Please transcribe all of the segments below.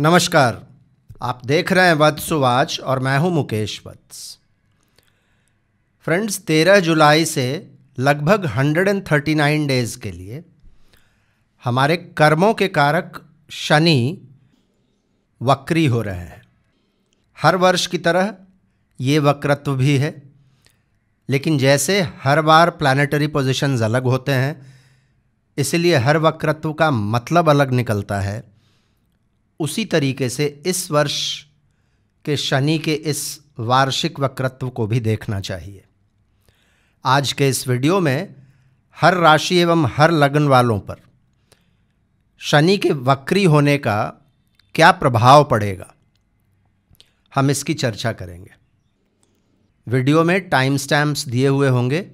नमस्कार। आप देख रहे हैं वत्सुवाच और मैं हूं मुकेश वत्स। फ्रेंड्स, 13 जुलाई से लगभग 139 डेज के लिए हमारे कर्मों के कारक शनि वक्री हो रहे हैं। हर वर्ष की तरह ये वक्रत्व भी है, लेकिन जैसे हर बार प्लैनेटरी पोजीशंस अलग होते हैं, इसलिए हर वक्रत्व का मतलब अलग निकलता है। उसी तरीके से इस वर्ष के शनि के इस वार्षिक वक्रत्व को भी देखना चाहिए। आज के इस वीडियो में हर राशि एवं हर लग्न वालों पर शनि के वक्री होने का क्या प्रभाव पड़ेगा, हम इसकी चर्चा करेंगे। वीडियो में टाइम स्टैम्प्स दिए हुए होंगे,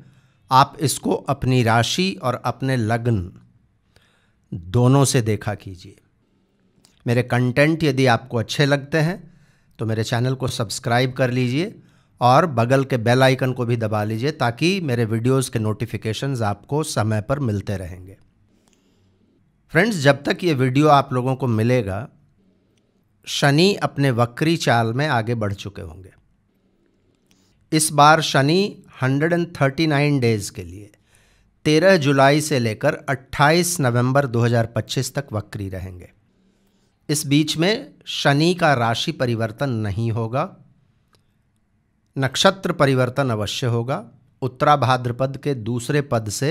आप इसको अपनी राशि और अपने लग्न दोनों से देखा कीजिए। मेरे कंटेंट यदि आपको अच्छे लगते हैं तो मेरे चैनल को सब्सक्राइब कर लीजिए और बगल के बेल आइकन को भी दबा लीजिए, ताकि मेरे वीडियोस के नोटिफिकेशंस आपको समय पर मिलते रहेंगे। फ्रेंड्स, जब तक ये वीडियो आप लोगों को मिलेगा, शनि अपने वक्री चाल में आगे बढ़ चुके होंगे। इस बार शनि 139 डेज के लिए 13 जुलाई से लेकर 28 नवंबर 2025 तक वक्री रहेंगे। इस बीच में शनि का राशि परिवर्तन नहीं होगा, नक्षत्र परिवर्तन अवश्य होगा। उत्तरा भाद्रपद के दूसरे पद से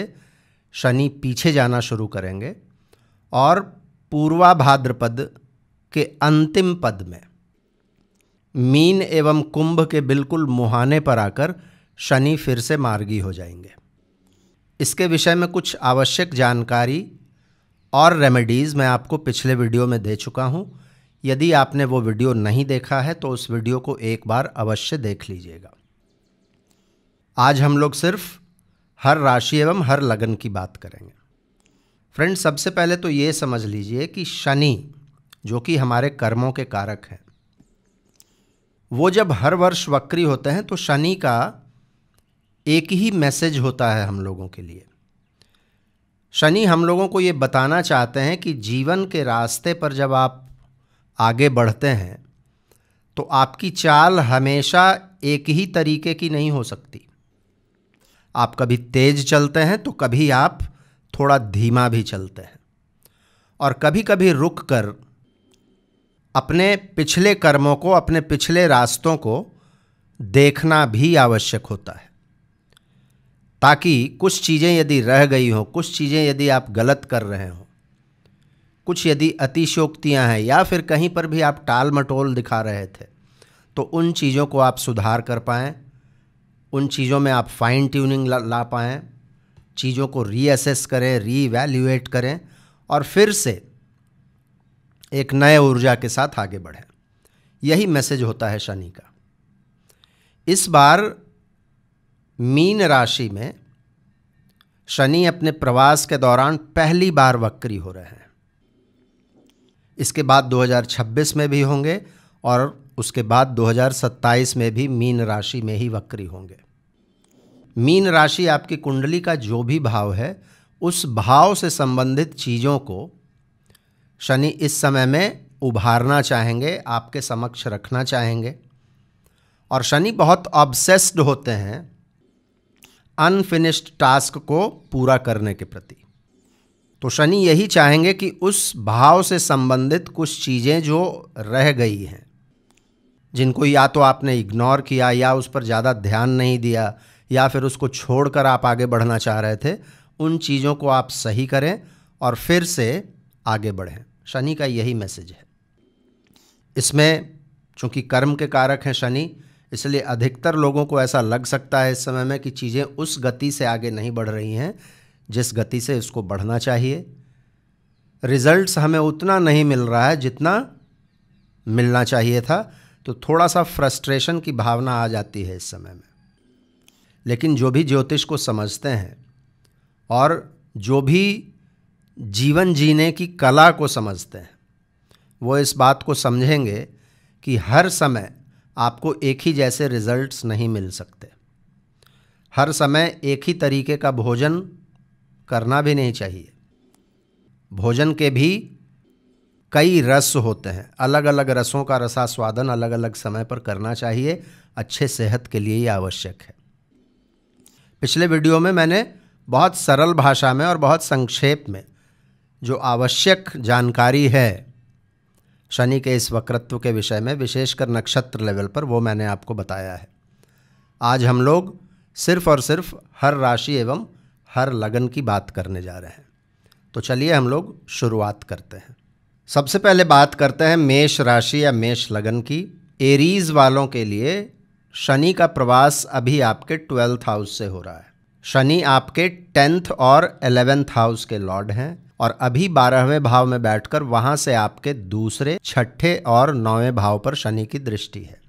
शनि पीछे जाना शुरू करेंगे और पूर्वा भाद्रपद के अंतिम पद में मीन एवं कुंभ के बिल्कुल मुहाने पर आकर शनि फिर से मार्गी हो जाएंगे। इसके विषय में कुछ आवश्यक जानकारी और रेमेडीज़ मैं आपको पिछले वीडियो में दे चुका हूं। यदि आपने वो वीडियो नहीं देखा है तो उस वीडियो को एक बार अवश्य देख लीजिएगा। आज हम लोग सिर्फ हर राशि एवं हर लग्न की बात करेंगे। फ्रेंड्स, सबसे पहले तो ये समझ लीजिए कि शनि, जो कि हमारे कर्मों के कारक हैं, वो जब हर वर्ष वक्री होते हैं तो शनि का एक ही मैसेज होता है हम लोगों के लिए। शनि हम लोगों को ये बताना चाहते हैं कि जीवन के रास्ते पर जब आप आगे बढ़ते हैं तो आपकी चाल हमेशा एक ही तरीके की नहीं हो सकती। आप कभी तेज चलते हैं तो कभी आप थोड़ा धीमा भी चलते हैं, और कभी कभी रुक कर अपने पिछले कर्मों को, अपने पिछले रास्तों को देखना भी आवश्यक होता है, ताकि कुछ चीज़ें यदि रह गई हों, कुछ चीज़ें यदि आप गलत कर रहे हों, कुछ यदि अतिशयोक्तियाँ हैं या फिर कहीं पर भी आप टाल मटोल दिखा रहे थे, तो उन चीज़ों को आप सुधार कर पाएँ, उन चीज़ों में आप फाइन ट्यूनिंग ला पाएँ, चीज़ों को रीअसेस करें, रीवैल्यूएट करें और फिर से एक नए ऊर्जा के साथ आगे बढ़ें। यही मैसेज होता है शनि का। इस बार मीन राशि में शनि अपने प्रवास के दौरान पहली बार वक्री हो रहे हैं। इसके बाद 2026 में भी होंगे और उसके बाद 2027 में भी मीन राशि में ही वक्री होंगे। मीन राशि आपकी कुंडली का जो भी भाव है, उस भाव से संबंधित चीज़ों को शनि इस समय में उभारना चाहेंगे, आपके समक्ष रखना चाहेंगे। और शनि बहुत ऑब्सेस्ड होते हैं अनफिनिश्ड टास्क को पूरा करने के प्रति। तो शनि यही चाहेंगे कि उस भाव से संबंधित कुछ चीज़ें जो रह गई हैं, जिनको या तो आपने इग्नोर किया या उस पर ज़्यादा ध्यान नहीं दिया या फिर उसको छोड़कर आप आगे बढ़ना चाह रहे थे, उन चीज़ों को आप सही करें और फिर से आगे बढ़ें। शनि का यही मैसेज है। इसमें चूँकि कर्म के कारक हैं शनि, इसलिए अधिकतर लोगों को ऐसा लग सकता है इस समय में कि चीज़ें उस गति से आगे नहीं बढ़ रही हैं जिस गति से इसको बढ़ना चाहिए। रिजल्ट्स हमें उतना नहीं मिल रहा है जितना मिलना चाहिए था, तो थोड़ा सा फ्रस्ट्रेशन की भावना आ जाती है इस समय में। लेकिन जो भी ज्योतिष को समझते हैं और जो भी जीवन जीने की कला को समझते हैं, वो इस बात को समझेंगे कि हर समय आपको एक ही जैसे रिजल्ट्स नहीं मिल सकते। हर समय एक ही तरीके का भोजन करना भी नहीं चाहिए। भोजन के भी कई रस होते हैं, अलग अलग रसों का रसास्वादन अलग अलग समय पर करना चाहिए, अच्छे सेहत के लिए ये आवश्यक है। पिछले वीडियो में मैंने बहुत सरल भाषा में और बहुत संक्षेप में जो आवश्यक जानकारी है शनि के इस वक्रत्व के विषय में, विशेषकर नक्षत्र लेवल पर, वो मैंने आपको बताया है। आज हम लोग सिर्फ और सिर्फ हर राशि एवं हर लगन की बात करने जा रहे हैं। तो चलिए हम लोग शुरुआत करते हैं। सबसे पहले बात करते हैं मेष राशि या मेष लगन की। एरीज वालों के लिए शनि का प्रवास अभी आपके 12th हाउस से हो रहा है। शनि आपके 10th और 11th हाउस के लॉर्ड हैं और अभी 12वें भाव में बैठकर वहां से आपके दूसरे, छठे और 9वें भाव पर शनि की दृष्टि है।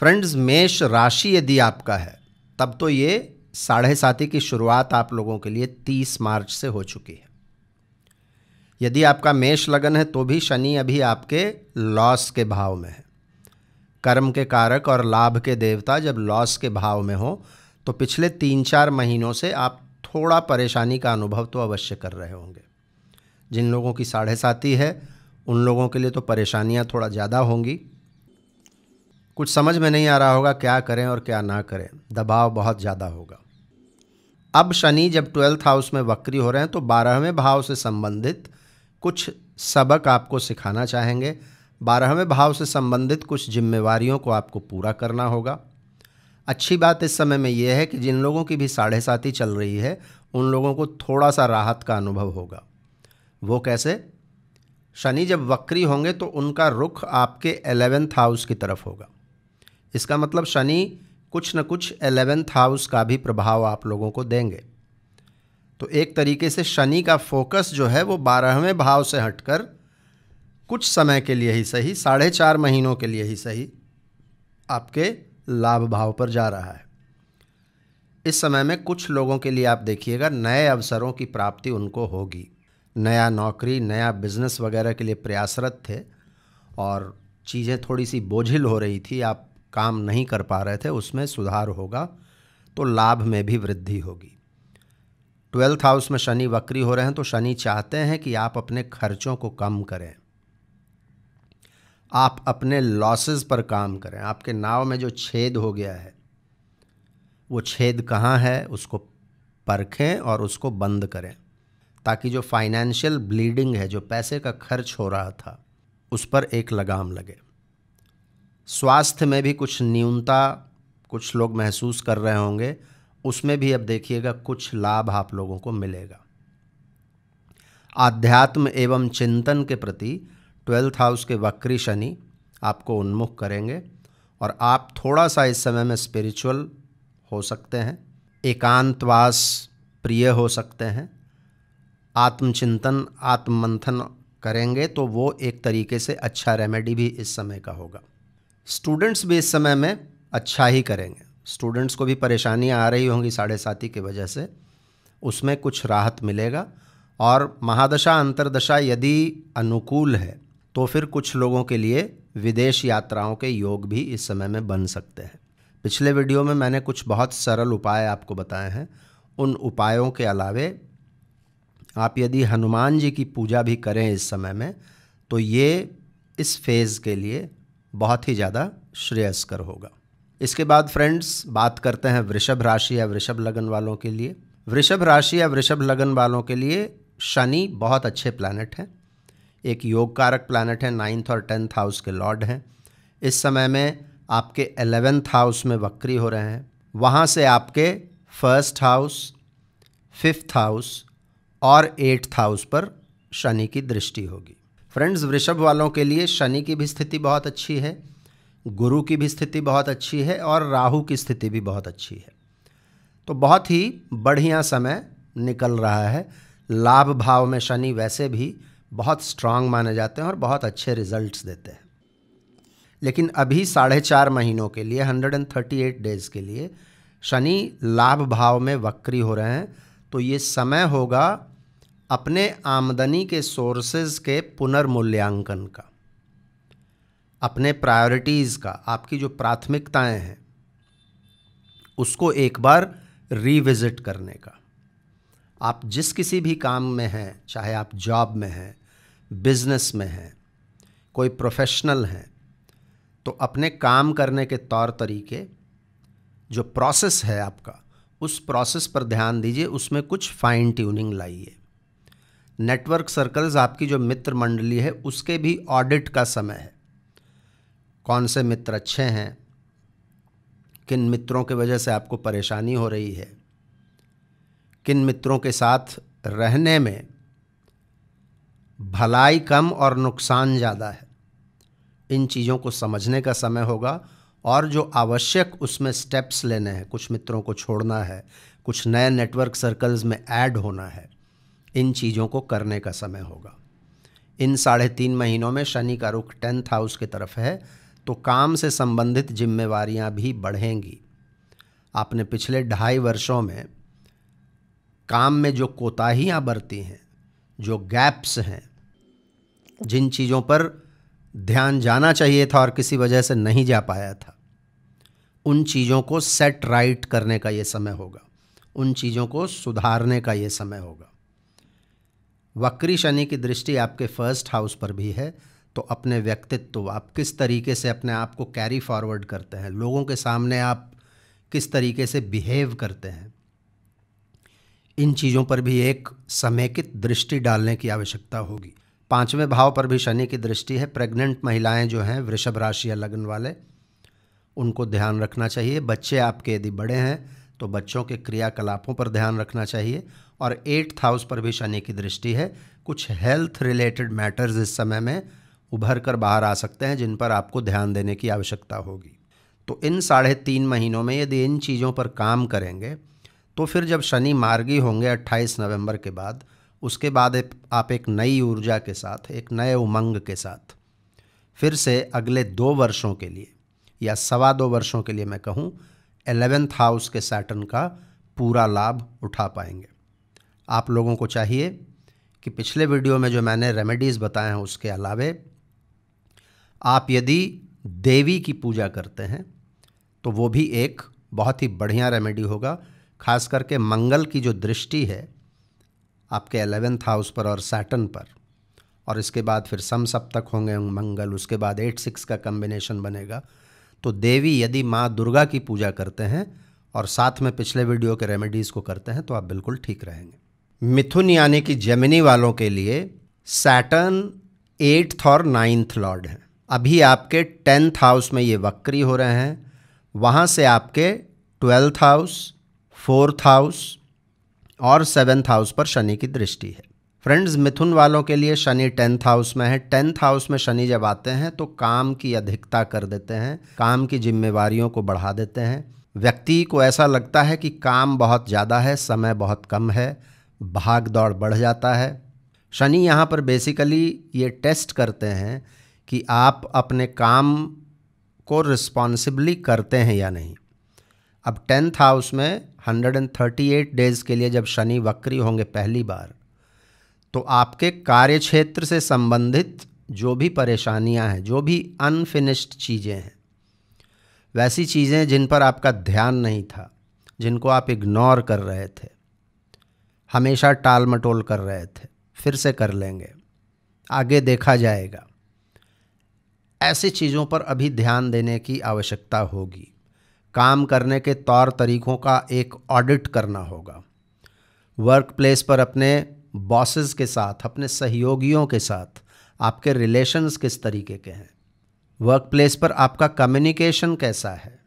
फ्रेंड्स, मेष राशि यदि आपका है तब तो ये 7.5 की शुरुआत आप लोगों के लिए 30 मार्च से हो चुकी है। यदि आपका मेष लगन है तो भी शनि अभी आपके लॉस के भाव में है। कर्म के कारक और लाभ के देवता जब लॉस के भाव में हो तो पिछले 3-4 महीनों से आप थोड़ा परेशानी का अनुभव तो अवश्य कर रहे होंगे। जिन लोगों की 7.5 है उन लोगों के लिए तो परेशानियां थोड़ा ज़्यादा होंगी। कुछ समझ में नहीं आ रहा होगा क्या करें और क्या ना करें, दबाव बहुत ज़्यादा होगा। अब शनि जब 12th हाउस में वक्री हो रहे हैं तो 12वें भाव से संबंधित कुछ सबक आपको सिखाना चाहेंगे। 12वें भाव से संबंधित कुछ जिम्मेवारियों को आपको पूरा करना होगा। अच्छी बात इस समय में यह है कि जिन लोगों की भी 7.5 चल रही है उन लोगों को थोड़ा सा राहत का अनुभव होगा। वो कैसे? शनि जब वक्री होंगे तो उनका रुख आपके 11th हाउस की तरफ होगा। इसका मतलब शनि कुछ न कुछ 11th हाउस का भी प्रभाव आप लोगों को देंगे। तो एक तरीके से शनि का फोकस जो है वो 12वें भाव से हटकर कुछ समय के लिए ही सही, 4.5 महीनों के लिए ही सही, आपके लाभ भाव पर जा रहा है। इस समय में कुछ लोगों के लिए आप देखिएगा नए अवसरों की प्राप्ति उनको होगी। नया नौकरी, नया बिजनेस वगैरह के लिए प्रयासरत थे और चीज़ें थोड़ी सी बोझिल हो रही थी, आप काम नहीं कर पा रहे थे, उसमें सुधार होगा तो लाभ में भी वृद्धि होगी। 12th हाउस में शनि वक्री हो रहे हैं तो शनि चाहते हैं कि आप अपने खर्चों को कम करें, आप अपने लॉसेस पर काम करें। आपके नाव में जो छेद हो गया है वो छेद कहाँ है उसको परखें और उसको बंद करें, ताकि जो फाइनेंशियल ब्लीडिंग है, जो पैसे का खर्च हो रहा था, उस पर एक लगाम लगे। स्वास्थ्य में भी कुछ न्यूनता कुछ लोग महसूस कर रहे होंगे, उसमें भी अब देखिएगा कुछ लाभ आप लोगों को मिलेगा। आध्यात्म एवं चिंतन के प्रति 12th हाउस के वक्री शनि आपको उन्मुख करेंगे और आप थोड़ा सा इस समय में स्पिरिचुअल हो सकते हैं, एकांतवास प्रिय हो सकते हैं, आत्मचिंतन, आत्ममंथन करेंगे तो वो एक तरीके से अच्छा रेमेडी भी इस समय का होगा। स्टूडेंट्स भी इस समय में अच्छा ही करेंगे। स्टूडेंट्स को भी परेशानियां आ रही होंगी 7.5 की वजह से, उसमें कुछ राहत मिलेगा। और महादशा अंतर्दशा यदि अनुकूल है तो फिर कुछ लोगों के लिए विदेश यात्राओं के योग भी इस समय में बन सकते हैं। पिछले वीडियो में मैंने कुछ बहुत सरल उपाय आपको बताए हैं। उन उपायों के अलावे आप यदि हनुमान जी की पूजा भी करें इस समय में तो ये इस फेज़ के लिए बहुत ही ज़्यादा श्रेयस्कर होगा। इसके बाद फ्रेंड्स बात करते हैं वृषभ राशि या वृषभ लगन वालों के लिए। वृषभ राशि या वृषभ लगन वालों के लिए शनि बहुत अच्छे प्लैनेट हैं। एक योग कारक प्लैनेट है, 9th और 10th हाउस के लॉर्ड हैं। इस समय में आपके 11th हाउस में वक्री हो रहे हैं। वहाँ से आपके 1st हाउस, 5th हाउस और 8th हाउस पर शनि की दृष्टि होगी। फ्रेंड्स, वृषभ वालों के लिए शनि की भी स्थिति बहुत अच्छी है, गुरु की भी स्थिति बहुत अच्छी है और राहु की स्थिति भी बहुत अच्छी है। तो बहुत ही बढ़िया समय निकल रहा है। लाभ भाव में शनि वैसे भी बहुत स्ट्रांग माने जाते हैं और बहुत अच्छे रिजल्ट्स देते हैं। लेकिन अभी 4.5 महीनों के लिए, 138 डेज के लिए शनि लाभ भाव में वक्री हो रहे हैं। तो ये समय होगा अपने आमदनी के सोर्सेज के पुनर्मूल्यांकन का, अपने प्रायोरिटीज़ का, आपकी जो प्राथमिकताएं हैं उसको एक बार रिविजिट करने का। आप जिस किसी भी काम में हैं, चाहे आप जॉब में हैं, बिजनेस में हैं, कोई प्रोफेशनल हैं, तो अपने काम करने के तौर तरीके, जो प्रोसेस है आपका, उस प्रोसेस पर ध्यान दीजिए, उसमें कुछ फाइन ट्यूनिंग लाइए। नेटवर्क सर्कल्स, आपकी जो मित्र मंडली है, उसके भी ऑडिट का समय है। कौन से मित्र अच्छे हैं, किन मित्रों की वजह से आपको परेशानी हो रही है, किन मित्रों के साथ रहने में भलाई कम और नुकसान ज़्यादा है, इन चीज़ों को समझने का समय होगा। और जो आवश्यक उसमें स्टेप्स लेने हैं, कुछ मित्रों को छोड़ना है, कुछ नए नेटवर्क सर्कल्स में ऐड होना है, इन चीज़ों को करने का समय होगा। इन 3.5 महीनों में शनि का रुख 10th हाउस की तरफ है, तो काम से संबंधित जिम्मेवारियां भी बढ़ेंगी। आपने पिछले 2.5 वर्षों में काम में जो कोताहियां बरती हैं, जो गैप्स हैं, जिन चीज़ों पर ध्यान जाना चाहिए था और किसी वजह से नहीं जा पाया था, उन चीज़ों को सेट राइट करने का ये समय होगा, उन चीज़ों को सुधारने का ये समय होगा। वक्री शनि की दृष्टि आपके 1st हाउस पर भी है, तो अपने व्यक्तित्व, आप किस तरीके से अपने आप को कैरी फॉरवर्ड करते हैं, लोगों के सामने आप किस तरीके से बिहेव करते हैं, इन चीज़ों पर भी एक समेकित दृष्टि डालने की आवश्यकता होगी। 5वें भाव पर भी शनि की दृष्टि है। प्रेग्नेंट महिलाएं जो हैं, वृषभ राशि या लग्न वाले, उनको ध्यान रखना चाहिए। बच्चे आपके यदि बड़े हैं तो बच्चों के क्रियाकलापों पर ध्यान रखना चाहिए। और 8th हाउस पर भी शनि की दृष्टि है। कुछ हेल्थ रिलेटेड मैटर्स इस समय में उभर कर बाहर आ सकते हैं, जिन पर आपको ध्यान देने की आवश्यकता होगी। तो इन 3.5 महीनों में यदि इन चीज़ों पर काम करेंगे, तो फिर जब शनि मार्गी होंगे 28 नवंबर के बाद, उसके बाद आप एक नई ऊर्जा के साथ, एक नए उमंग के साथ फिर से अगले 2 वर्षों के लिए या 2.25 वर्षों के लिए मैं कहूँ, 11th हाउस के सैटर्न का पूरा लाभ उठा पाएंगे। आप लोगों को चाहिए कि पिछले वीडियो में जो मैंने रेमेडीज़ बताए हैं, उसके अलावे आप यदि देवी की पूजा करते हैं तो वो भी एक बहुत ही बढ़िया रेमेडी होगा। खास करके मंगल की जो दृष्टि है आपके 11th हाउस पर और सैटर्न पर, और इसके बाद फिर समसप्तक होंगे मंगल, उसके बाद 8-6 का कम्बिनेशन बनेगा। तो देवी यदि माँ दुर्गा की पूजा करते हैं और साथ में पिछले वीडियो के रेमेडीज़ को करते हैं, तो आप बिल्कुल ठीक रहेंगे। मिथुन यानी कि जेमिनी वालों के लिए सैटर्न 8th और 9th लॉर्ड हैं। अभी आपके 10th हाउस में ये वक्री हो रहे हैं, वहाँ से आपके 12th हाउस, 4th हाउस और 7th हाउस पर शनि की दृष्टि है। फ्रेंड्स, मिथुन वालों के लिए शनि 10th हाउस में है। 10th हाउस में शनि जब आते हैं तो काम की अधिकता कर देते हैं, काम की जिम्मेवारियों को बढ़ा देते हैं। व्यक्ति को ऐसा लगता है कि काम बहुत ज़्यादा है, समय बहुत कम है, भाग दौड़ बढ़ जाता है। शनि यहाँ पर बेसिकली ये टेस्ट करते हैं कि आप अपने काम को रिस्पॉन्सिबली करते हैं या नहीं। अब 10th हाउस में 138 डेज़ के लिए जब शनि वक्री होंगे पहली बार, तो आपके कार्य क्षेत्र से संबंधित जो भी परेशानियां हैं, जो भी अनफिनिश्ड चीज़ें हैं, वैसी चीज़ें जिन पर आपका ध्यान नहीं था, जिनको आप इग्नोर कर रहे थे, हमेशा टाल मटोल कर रहे थे, फिर से कर लेंगे, आगे देखा जाएगा, ऐसी चीज़ों पर अभी ध्यान देने की आवश्यकता होगी। काम करने के तौर तरीक़ों का एक ऑडिट करना होगा। वर्क प्लेस पर अपने बॉसेस के साथ, अपने सहयोगियों के साथ आपके रिलेशंस किस तरीके के हैं, वर्क प्लेस पर आपका कम्युनिकेशन कैसा है,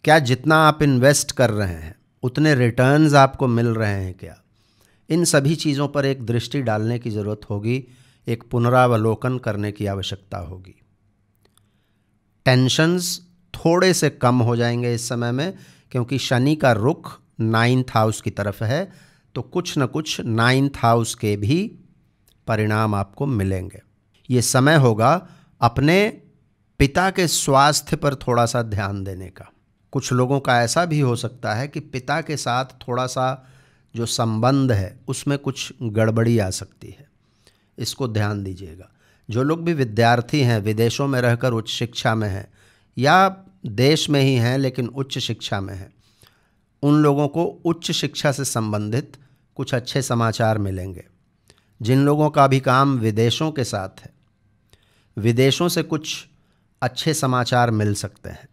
क्या जितना आप इन्वेस्ट कर रहे हैं उतने रिटर्न्स आपको मिल रहे हैं क्या, इन सभी चीज़ों पर एक दृष्टि डालने की ज़रूरत होगी, एक पुनरावलोकन करने की आवश्यकता होगी। टेंशन्स थोड़े से कम हो जाएंगे इस समय में, क्योंकि शनि का रुख 9th हाउस की तरफ है, तो कुछ न कुछ 9th हाउस के भी परिणाम आपको मिलेंगे। ये समय होगा अपने पिता के स्वास्थ्य पर थोड़ा सा ध्यान देने का। कुछ लोगों का ऐसा भी हो सकता है कि पिता के साथ थोड़ा सा जो संबंध है उसमें कुछ गड़बड़ी आ सकती है, इसको ध्यान दीजिएगा। जो लोग भी विद्यार्थी हैं, विदेशों में रहकर उच्च शिक्षा में हैं या देश में ही हैं लेकिन उच्च शिक्षा में हैं, उन लोगों को उच्च शिक्षा से संबंधित कुछ अच्छे समाचार मिलेंगे। जिन लोगों का भी काम विदेशों के साथ है, विदेशों से कुछ अच्छे समाचार मिल सकते हैं।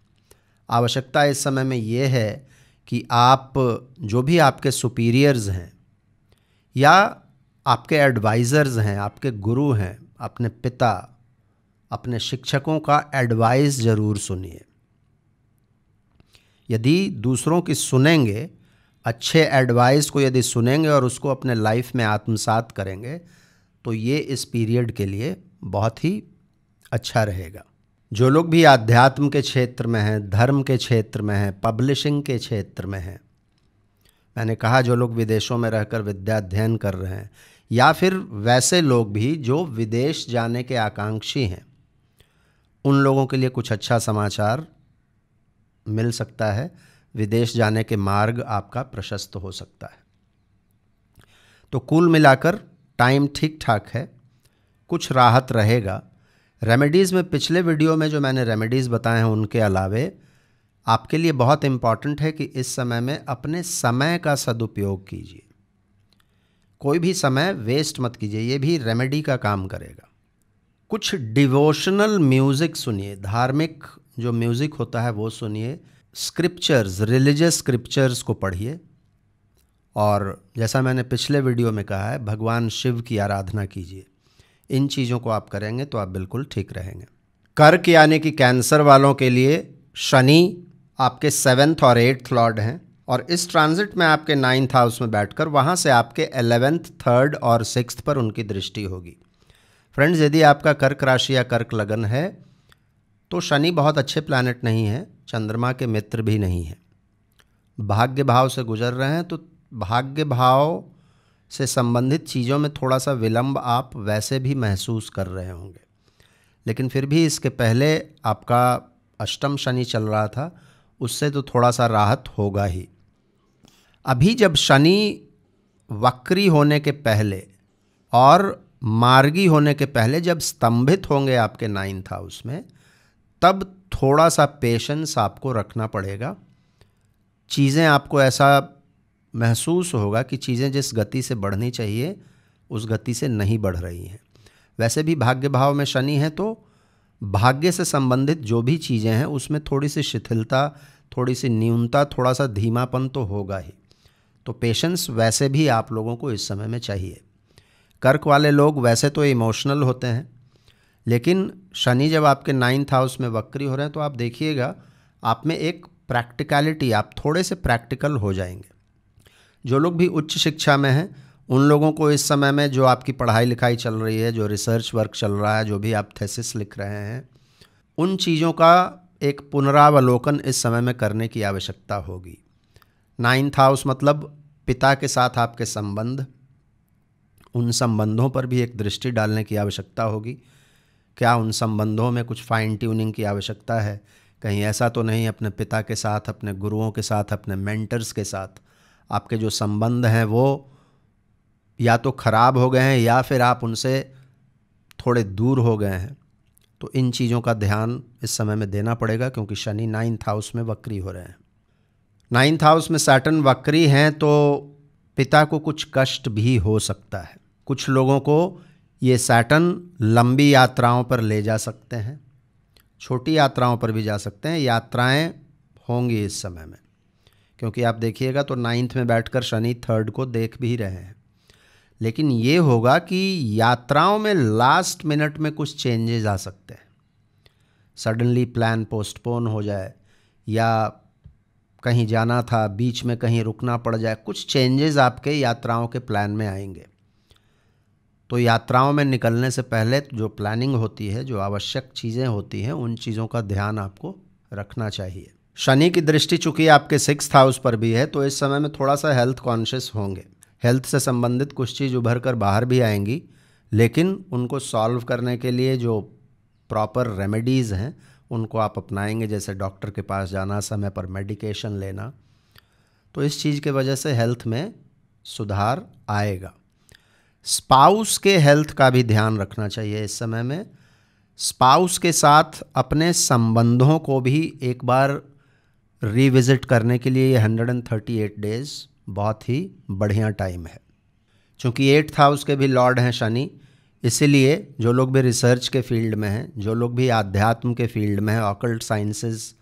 आवश्यकता इस समय में ये है कि आप जो भी आपके सुपीरियर्स हैं या आपके एडवाइज़र्स हैं, आपके गुरु हैं, अपने पिता, अपने शिक्षकों का एडवाइस ज़रूर सुनिए। यदि दूसरों की सुनेंगे, अच्छे एडवाइस को यदि सुनेंगे और उसको अपने लाइफ में आत्मसात करेंगे तो ये इस पीरियड के लिए बहुत ही अच्छा रहेगा। जो लोग भी आध्यात्म के क्षेत्र में हैं, धर्म के क्षेत्र में हैं, पब्लिशिंग के क्षेत्र में हैं, मैंने कहा जो लोग विदेशों में रहकर विद्या अध्ययन कर रहे हैं, या फिर वैसे लोग भी जो विदेश जाने के आकांक्षी हैं, उन लोगों के लिए कुछ अच्छा समाचार मिल सकता है। विदेश जाने के मार्ग आपका प्रशस्त हो सकता है। तो कुल मिलाकर टाइम ठीक ठाक है, कुछ राहत रहेगा। रेमेडीज़ में पिछले वीडियो में जो मैंने रेमेडीज़ बताए हैं उनके अलावे आपके लिए बहुत इम्पॉर्टेंट है कि इस समय में अपने समय का सदुपयोग कीजिए। कोई भी समय वेस्ट मत कीजिए, ये भी रेमेडी का काम करेगा। कुछ डिवोशनल म्यूज़िक सुनिए, धार्मिक जो म्यूज़िक होता है वो सुनिए। स्क्रिप्चर्स, रिलीजियस स्क्रिप्चर्स को पढ़िए। और जैसा मैंने पिछले वीडियो में कहा है, भगवान शिव की आराधना कीजिए। इन चीज़ों को आप करेंगे तो आप बिल्कुल ठीक रहेंगे। कर्क यानी कि कैंसर वालों के लिए शनि आपके 7th और 8th लॉर्ड हैं और इस ट्रांजिट में आपके 9th हाउस में बैठकर वहाँ से आपके 11th, 3rd और 6th पर उनकी दृष्टि होगी। फ्रेंड्स, यदि आपका कर्क राशि या कर्क लगन है तो शनि बहुत अच्छे प्लैनेट नहीं है, चंद्रमा के मित्र भी नहीं है। भाग्य भाव से गुजर रहे हैं तो भाग्य भाव से संबंधित चीज़ों में थोड़ा सा विलंब आप वैसे भी महसूस कर रहे होंगे, लेकिन फिर भी इसके पहले आपका अष्टम शनि चल रहा था, उससे तो थोड़ा सा राहत होगा ही। अभी जब शनि वक्री होने के पहले और मार्गी होने के पहले जब स्तंभित होंगे आपके 9th हाउस में, तब थोड़ा सा पेशेंस आपको रखना पड़ेगा। चीज़ें आपको ऐसा महसूस होगा कि चीज़ें जिस गति से बढ़नी चाहिए उस गति से नहीं बढ़ रही हैं। वैसे भी भाग्य भाव में शनि है तो भाग्य से संबंधित जो भी चीज़ें हैं उसमें थोड़ी सी शिथिलता, थोड़ी सी न्यूनता, थोड़ा सा धीमापन तो होगा ही। तो पेशेंस वैसे भी आप लोगों को इस समय में चाहिए। कर्क वाले लोग वैसे तो इमोशनल होते हैं, लेकिन शनि जब आपके 9th हाउस में वक्री हो रहे हैं तो आप देखिएगा आप में एक प्रैक्टिकलिटी, आप थोड़े से प्रैक्टिकल हो जाएंगे। जो लोग भी उच्च शिक्षा में हैं उन लोगों को इस समय में जो आपकी पढ़ाई लिखाई चल रही है, जो रिसर्च वर्क चल रहा है, जो भी आप थेसिस लिख रहे हैं, उन चीज़ों का एक पुनरावलोकन इस समय में करने की आवश्यकता होगी। 9th हाउस मतलब पिता के साथ आपके संबंध, उन संबंधों पर भी एक दृष्टि डालने की आवश्यकता होगी। क्या उन संबंधों में कुछ फाइन ट्यूनिंग की आवश्यकता है? कहीं ऐसा तो नहीं अपने पिता के साथ, अपने गुरुओं के साथ, अपने मेंटर्स के साथ आपके जो संबंध हैं वो या तो ख़राब हो गए हैं या फिर आप उनसे थोड़े दूर हो गए हैं। तो इन चीज़ों का ध्यान इस समय में देना पड़ेगा क्योंकि शनि 9th हाउस में वक्री हो रहे हैं। 9th हाउस में सैटर्न वक्री हैं तो पिता को कुछ कष्ट भी हो सकता है। कुछ लोगों को ये सैटर्न लंबी यात्राओं पर ले जा सकते हैं, छोटी यात्राओं पर भी जा सकते हैं। यात्राएं होंगी इस समय में क्योंकि आप देखिएगा तो 9th में बैठकर शनि 3rd को देख भी रहे हैं। लेकिन ये होगा कि यात्राओं में लास्ट मिनट में कुछ चेंजेस आ सकते हैं। सडनली प्लान पोस्टपोन हो जाए या कहीं जाना था बीच में कहीं रुकना पड़ जाए, कुछ चेंजेस आपके यात्राओं के प्लान में आएंगे। तो यात्राओं में निकलने से पहले जो प्लानिंग होती है, जो आवश्यक चीज़ें होती हैं, उन चीज़ों का ध्यान आपको रखना चाहिए। शनि की दृष्टि चूंकि आपके 6th हाउस पर भी है तो इस समय में थोड़ा सा हेल्थ कॉन्शियस होंगे। हेल्थ से संबंधित कुछ चीज़ उभर कर बाहर भी आएंगी, लेकिन उनको सॉल्व करने के लिए जो प्रॉपर रेमेडीज़ हैं उनको आप अपनाएंगे, जैसे डॉक्टर के पास जाना, समय पर मेडिकेशन लेना। तो इस चीज़ के वजह से हेल्थ में सुधार आएगा। स्पाउस के हेल्थ का भी ध्यान रखना चाहिए इस समय में। स्पाउस के साथ अपने संबंधों को भी एक बार रिविज़िट करने के लिए ये 138 डेज़ बहुत ही बढ़िया टाइम है। चूँकि 8th हाउस के भी लॉर्ड हैं शनि, इसीलिए जो लोग भी रिसर्च के फील्ड में हैं, जो लोग भी आध्यात्म के फील्ड में हैं, ऑकल्ट साइंसेस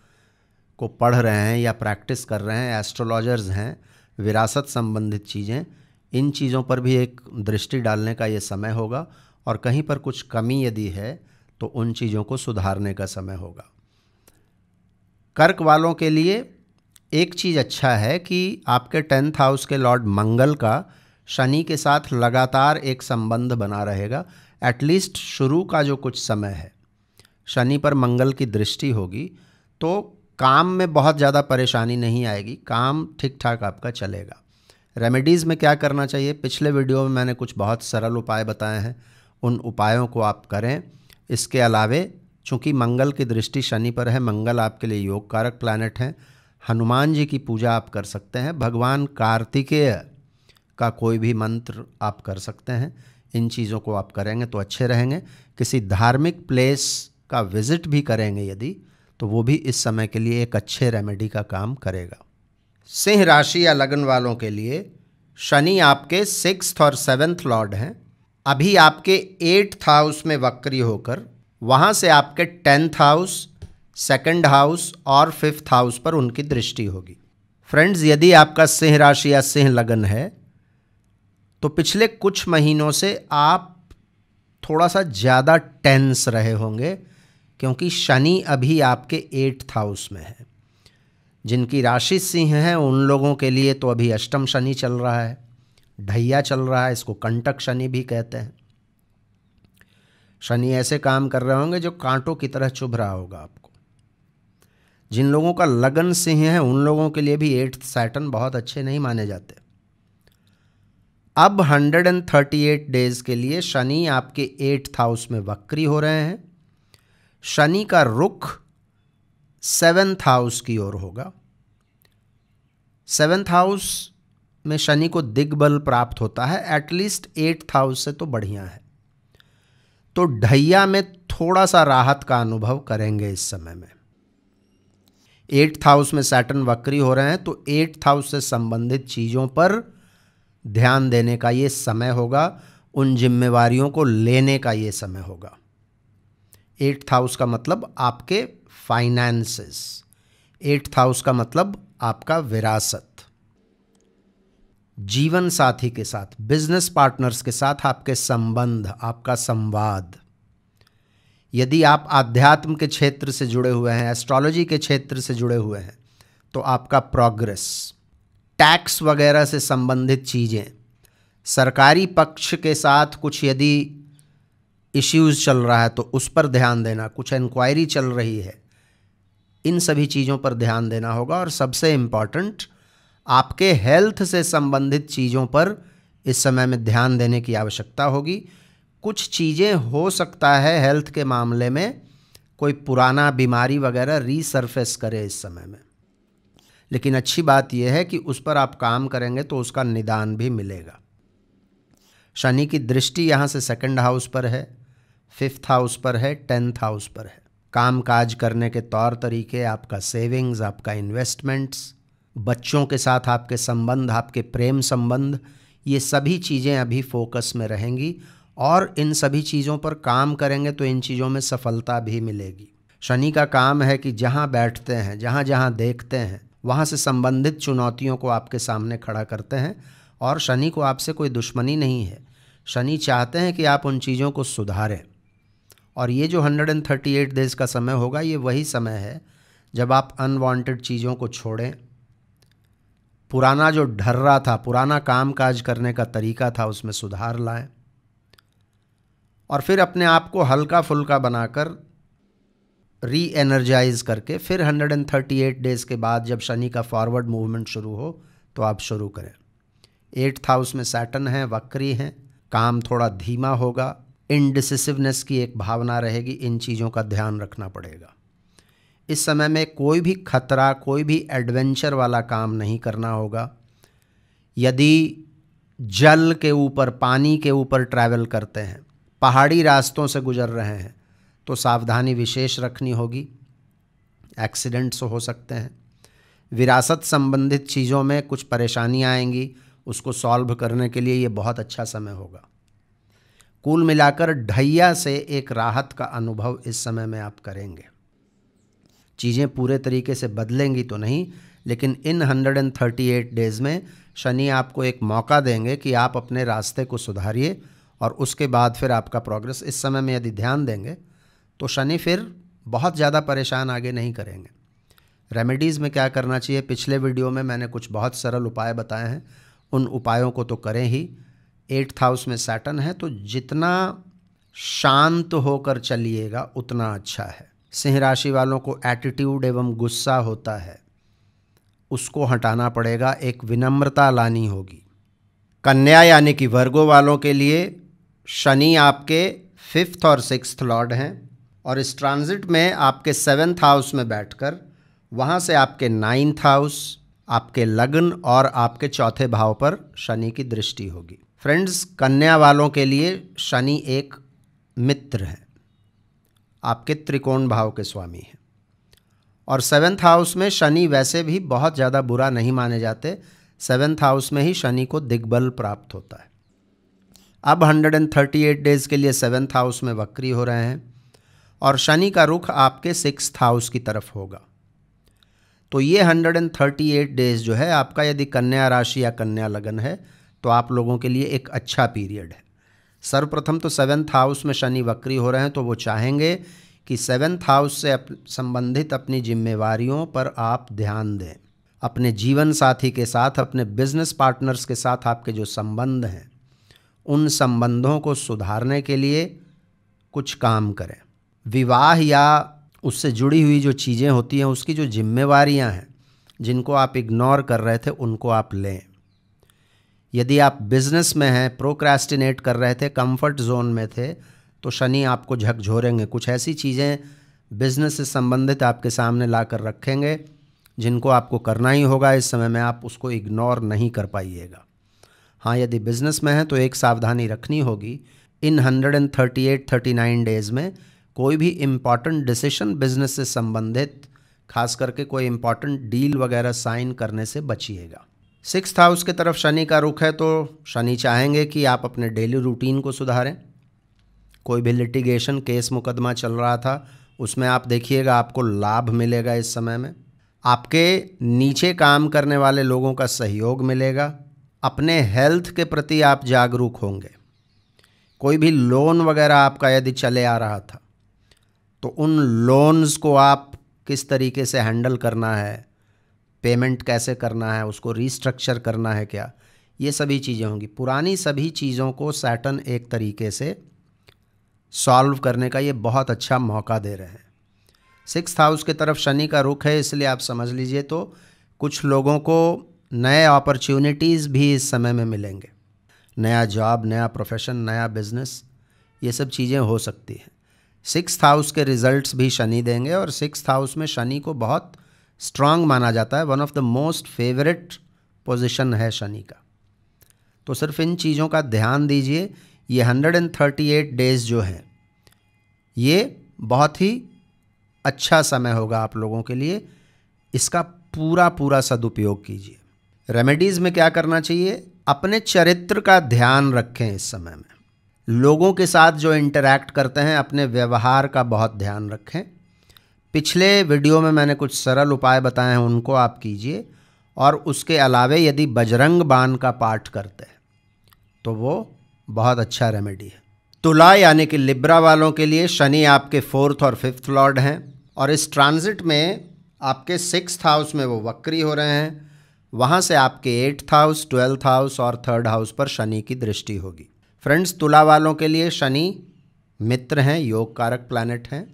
को पढ़ रहे हैं या प्रैक्टिस कर रहे हैं, एस्ट्रोलॉजर्स हैं, विरासत संबंधित चीज़ें, इन चीज़ों पर भी एक दृष्टि डालने का ये समय होगा। और कहीं पर कुछ कमी यदि है तो उन चीज़ों को सुधारने का समय होगा। कर्क वालों के लिए एक चीज़ अच्छा है कि आपके 10th हाउस के लॉर्ड मंगल का शनि के साथ लगातार एक संबंध बना रहेगा। एटलीस्ट शुरू का जो कुछ समय है, शनि पर मंगल की दृष्टि होगी तो काम में बहुत ज़्यादा परेशानी नहीं आएगी, काम ठीक ठाक आपका चलेगा। रेमेडीज़ में क्या करना चाहिए, पिछले वीडियो में मैंने कुछ बहुत सरल उपाय बताए हैं, उन उपायों को आप करें। इसके अलावे चूँकि मंगल की दृष्टि शनि पर है, मंगल आपके लिए योग कारक प्लैनेट हैं, हनुमान जी की पूजा आप कर सकते हैं, भगवान कार्तिकेय का कोई भी मंत्र आप कर सकते हैं। इन चीज़ों को आप करेंगे तो अच्छे रहेंगे। किसी धार्मिक प्लेस का विज़िट भी करेंगे यदि, तो वो भी इस समय के लिए एक अच्छे रेमेडी का काम करेगा। सिंह राशि या लगन वालों के लिए शनि आपके 6th और 7th लॉर्ड हैं। अभी आपके 8th हाउस में वक्री होकर वहाँ से आपके 10th हाउस, 2nd हाउस और 5th हाउस पर उनकी दृष्टि होगी। फ्रेंड्स, यदि आपका सिंह राशि या सिंह लगन है तो पिछले कुछ महीनों से आप थोड़ा सा ज़्यादा टेंस रहे होंगे, क्योंकि शनि अभी आपके 8th हाउस में है। जिनकी राशि सिंह है उन लोगों के लिए तो अभी अष्टम शनि चल रहा है, ढैया चल रहा है, इसको कंटक शनि भी कहते हैं। शनि ऐसे काम कर रहे होंगे जो कांटों की तरह चुभ रहा होगा आपको। जिन लोगों का लगन सिंह है उन लोगों के लिए भी 8th सैटर्न बहुत अच्छे नहीं माने जाते। अब 138 डेज के लिए शनि आपके 8th हाउस में वक्री हो रहे हैं। शनि का रुख 7th हाउस की ओर होगा। 7th हाउस में शनि को दिग्बल प्राप्त होता है, एटलीस्ट 8th हाउस से तो बढ़िया है। तो ढैया में थोड़ा सा राहत का अनुभव करेंगे इस समय में। 8th हाउस में सैटर्न वक्री हो रहे हैं तो 8th हाउस से संबंधित चीज़ों पर ध्यान देने का ये समय होगा, उन जिम्मेवारियों को लेने का ये समय होगा। 8th हाउस का मतलब आपके फाइनेंसेस, 8th हाउस का मतलब आपका विरासत, जीवन साथी के साथ, बिजनेस पार्टनर्स के साथ आपके संबंध, आपका संवाद। यदि आप आध्यात्म के क्षेत्र से जुड़े हुए हैं, एस्ट्रोलॉजी के क्षेत्र से जुड़े हुए हैं, तो आपका प्रोग्रेस, टैक्स वगैरह से संबंधित चीज़ें, सरकारी पक्ष के साथ कुछ यदि इश्यूज़ चल रहा है तो उस पर ध्यान देना, कुछ इंक्वायरी चल रही है, इन सभी चीज़ों पर ध्यान देना होगा। और सबसे इम्पॉर्टेंट, आपके हेल्थ से संबंधित चीज़ों पर इस समय में ध्यान देने की आवश्यकता होगी। कुछ चीज़ें हो सकता है हेल्थ के मामले में कोई पुराना बीमारी वगैरह रीसर्फेस करे इस समय में, लेकिन अच्छी बात यह है कि उस पर आप काम करेंगे तो उसका निदान भी मिलेगा। शनि की दृष्टि यहाँ से 2nd हाउस पर है, 5th हाउस पर है, 10th हाउस पर है। काम काज करने के तौर तरीके, आपका सेविंग्स, आपका इन्वेस्टमेंट्स, बच्चों के साथ आपके संबंध, आपके प्रेम संबंध, ये सभी चीज़ें अभी फोकस में रहेंगी और इन सभी चीज़ों पर काम करेंगे तो इन चीज़ों में सफलता भी मिलेगी। शनि का काम है कि जहाँ बैठते हैं, जहाँ जहाँ देखते हैं, वहाँ से संबंधित चुनौतियों को आपके सामने खड़ा करते हैं। और शनि को आपसे कोई दुश्मनी नहीं है, शनि चाहते हैं कि आप उन चीज़ों को सुधारें। और ये जो 138 डेज़ का समय होगा, ये वही समय है जब आप अनवांटेड चीज़ों को छोड़ें, पुराना जो ढर्रा था, पुराना काम काज करने का तरीका था, उसमें सुधार लाएं और फिर अपने आप को हल्का फुल्का बनाकर री एनर्जाइज करके फिर 138 डेज़ के बाद जब शनि का फॉरवर्ड मूवमेंट शुरू हो तो आप शुरू करें। 8th हाउस में सैटर्न है, वक्री हैं, काम थोड़ा धीमा होगा, इनडिसिसिवनेस की एक भावना रहेगी, इन चीज़ों का ध्यान रखना पड़ेगा। इस समय में कोई भी खतरा, कोई भी एडवेंचर वाला काम नहीं करना होगा। यदि जल के ऊपर, पानी के ऊपर ट्रैवल करते हैं, पहाड़ी रास्तों से गुजर रहे हैं, तो सावधानी विशेष रखनी होगी, एक्सीडेंट्स हो सकते हैं। विरासत संबंधित चीज़ों में कुछ परेशानियां आएंगी, उसको सॉल्व करने के लिए ये बहुत अच्छा समय होगा। कुल मिलाकर ढैया से एक राहत का अनुभव इस समय में आप करेंगे। चीज़ें पूरे तरीके से बदलेंगी तो नहीं, लेकिन इन 138 डेज़ में शनि आपको एक मौका देंगे कि आप अपने रास्ते को सुधारिए, और उसके बाद फिर आपका प्रोग्रेस, इस समय में यदि ध्यान देंगे तो शनि फिर बहुत ज़्यादा परेशान आगे नहीं करेंगे। रेमेडीज़ में क्या करना चाहिए, पिछले वीडियो में मैंने कुछ बहुत सरल उपाय बताए हैं, उन उपायों को तो करें ही। 8th हाउस में सैटर्न है, तो जितना शांत होकर चलिएगा उतना अच्छा है। सिंह राशि वालों को एटीट्यूड एवं गुस्सा होता है, उसको हटाना पड़ेगा, एक विनम्रता लानी होगी। कन्या यानी कि वर्गो वालों के लिए शनि आपके 5th और 6th लॉर्ड हैं, और इस ट्रांजिट में आपके 7th हाउस में बैठकर वहाँ से आपके 9th हाउस, आपके लग्न और आपके चौथे भाव पर शनि की दृष्टि होगी। फ्रेंड्स, कन्या वालों के लिए शनि एक मित्र है, आपके त्रिकोण भाव के स्वामी हैं, और 7th हाउस में शनि वैसे भी बहुत ज़्यादा बुरा नहीं माने जाते। 7th हाउस में ही शनि को दिग्बल प्राप्त होता है। अब 138 डेज़ के लिए 7th हाउस में वक्री हो रहे हैं, और शनि का रुख आपके 6th हाउस की तरफ होगा। तो ये 138 डेज़ जो है आपका, यदि कन्या राशि या कन्या लगन है तो आप लोगों के लिए एक अच्छा पीरियड है। सर्वप्रथम तो 7th हाउस में शनि वक्री हो रहे हैं, तो वो चाहेंगे कि 7th हाउस से संबंधित अपनी जिम्मेवारियों पर आप ध्यान दें। अपने जीवन साथी के साथ, अपने बिजनेस पार्टनर्स के साथ आपके जो संबंध हैं, उन संबंधों को सुधारने के लिए कुछ काम करें। विवाह या उससे जुड़ी हुई जो चीज़ें होती हैं, उसकी जो जिम्मेवारियां हैं, जिनको आप इग्नोर कर रहे थे, उनको आप लें। यदि आप बिजनेस में हैं, प्रोक्रेस्टिनेट कर रहे थे, कंफर्ट जोन में थे, तो शनि आपको झकझोरेंगे। कुछ ऐसी चीज़ें बिजनेस से संबंधित आपके सामने ला कर रखेंगे जिनको आपको करना ही होगा। इस समय में आप उसको इग्नोर नहीं कर पाइएगा। हाँ, यदि बिजनेस में है तो एक सावधानी रखनी होगी, इन 138-39 डेज़ में कोई भी इम्पॉर्टेंट डिसीजन बिजनेस से संबंधित, खास करके कोई इम्पॉर्टेंट डील वगैरह साइन करने से बचिएगा। 6th हाउस की तरफ शनि का रुख है, तो शनि चाहेंगे कि आप अपने डेली रूटीन को सुधारें। कोई भी लिटिगेशन केस मुकदमा चल रहा था, उसमें आप देखिएगा आपको लाभ मिलेगा। इस समय में आपके नीचे काम करने वाले लोगों का सहयोग मिलेगा। अपने हेल्थ के प्रति आप जागरूक होंगे। कोई भी लोन वगैरह आपका यदि चले आ रहा था, तो उन लोन्स को आप किस तरीके से हैंडल करना है, पेमेंट कैसे करना है, उसको रीस्ट्रक्चर करना है क्या, ये सभी चीज़ें होंगी। पुरानी सभी चीज़ों को सैटर्न एक तरीके से सॉल्व करने का ये बहुत अच्छा मौका दे रहे हैं। 6th हाउस की तरफ शनि का रुख है, इसलिए आप समझ लीजिए तो कुछ लोगों को नए अपॉर्चुनिटीज़ भी इस समय में मिलेंगे। नया जॉब, नया प्रोफेशन, नया बिजनेस, ये सब चीज़ें हो सकती हैं। 6th हाउस के रिजल्ट्स भी शनि देंगे, और 6th हाउस में शनि को बहुत स्ट्रांग माना जाता है। One of the most favourite position है शनि का। तो सिर्फ इन चीज़ों का ध्यान दीजिए। ये 138 डेज़ जो हैं, ये बहुत ही अच्छा समय होगा आप लोगों के लिए। इसका पूरा सदुपयोग कीजिए। रेमेडीज़ में क्या करना चाहिए, अपने चरित्र का ध्यान रखें। इस समय में लोगों के साथ जो इंटरैक्ट करते हैं, अपने व्यवहार का बहुत ध्यान रखें। पिछले वीडियो में मैंने कुछ सरल उपाय बताए हैं, उनको आप कीजिए। और उसके अलावे यदि बजरंग बाण का पाठ करते हैं तो वो बहुत अच्छा रेमेडी है। तुला यानी कि लिब्रा वालों के लिए शनि आपके 4th और 5th लॉर्ड हैं, और इस ट्रांजिट में आपके 6th हाउस में वो वक्री हो रहे हैं। वहाँ से आपके 8th हाउस, 12th हाउस और 3rd हाउस पर शनि की दृष्टि होगी। फ्रेंड्स, तुला वालों के लिए शनि मित्र हैं, योग कारक प्लैनेट हैं,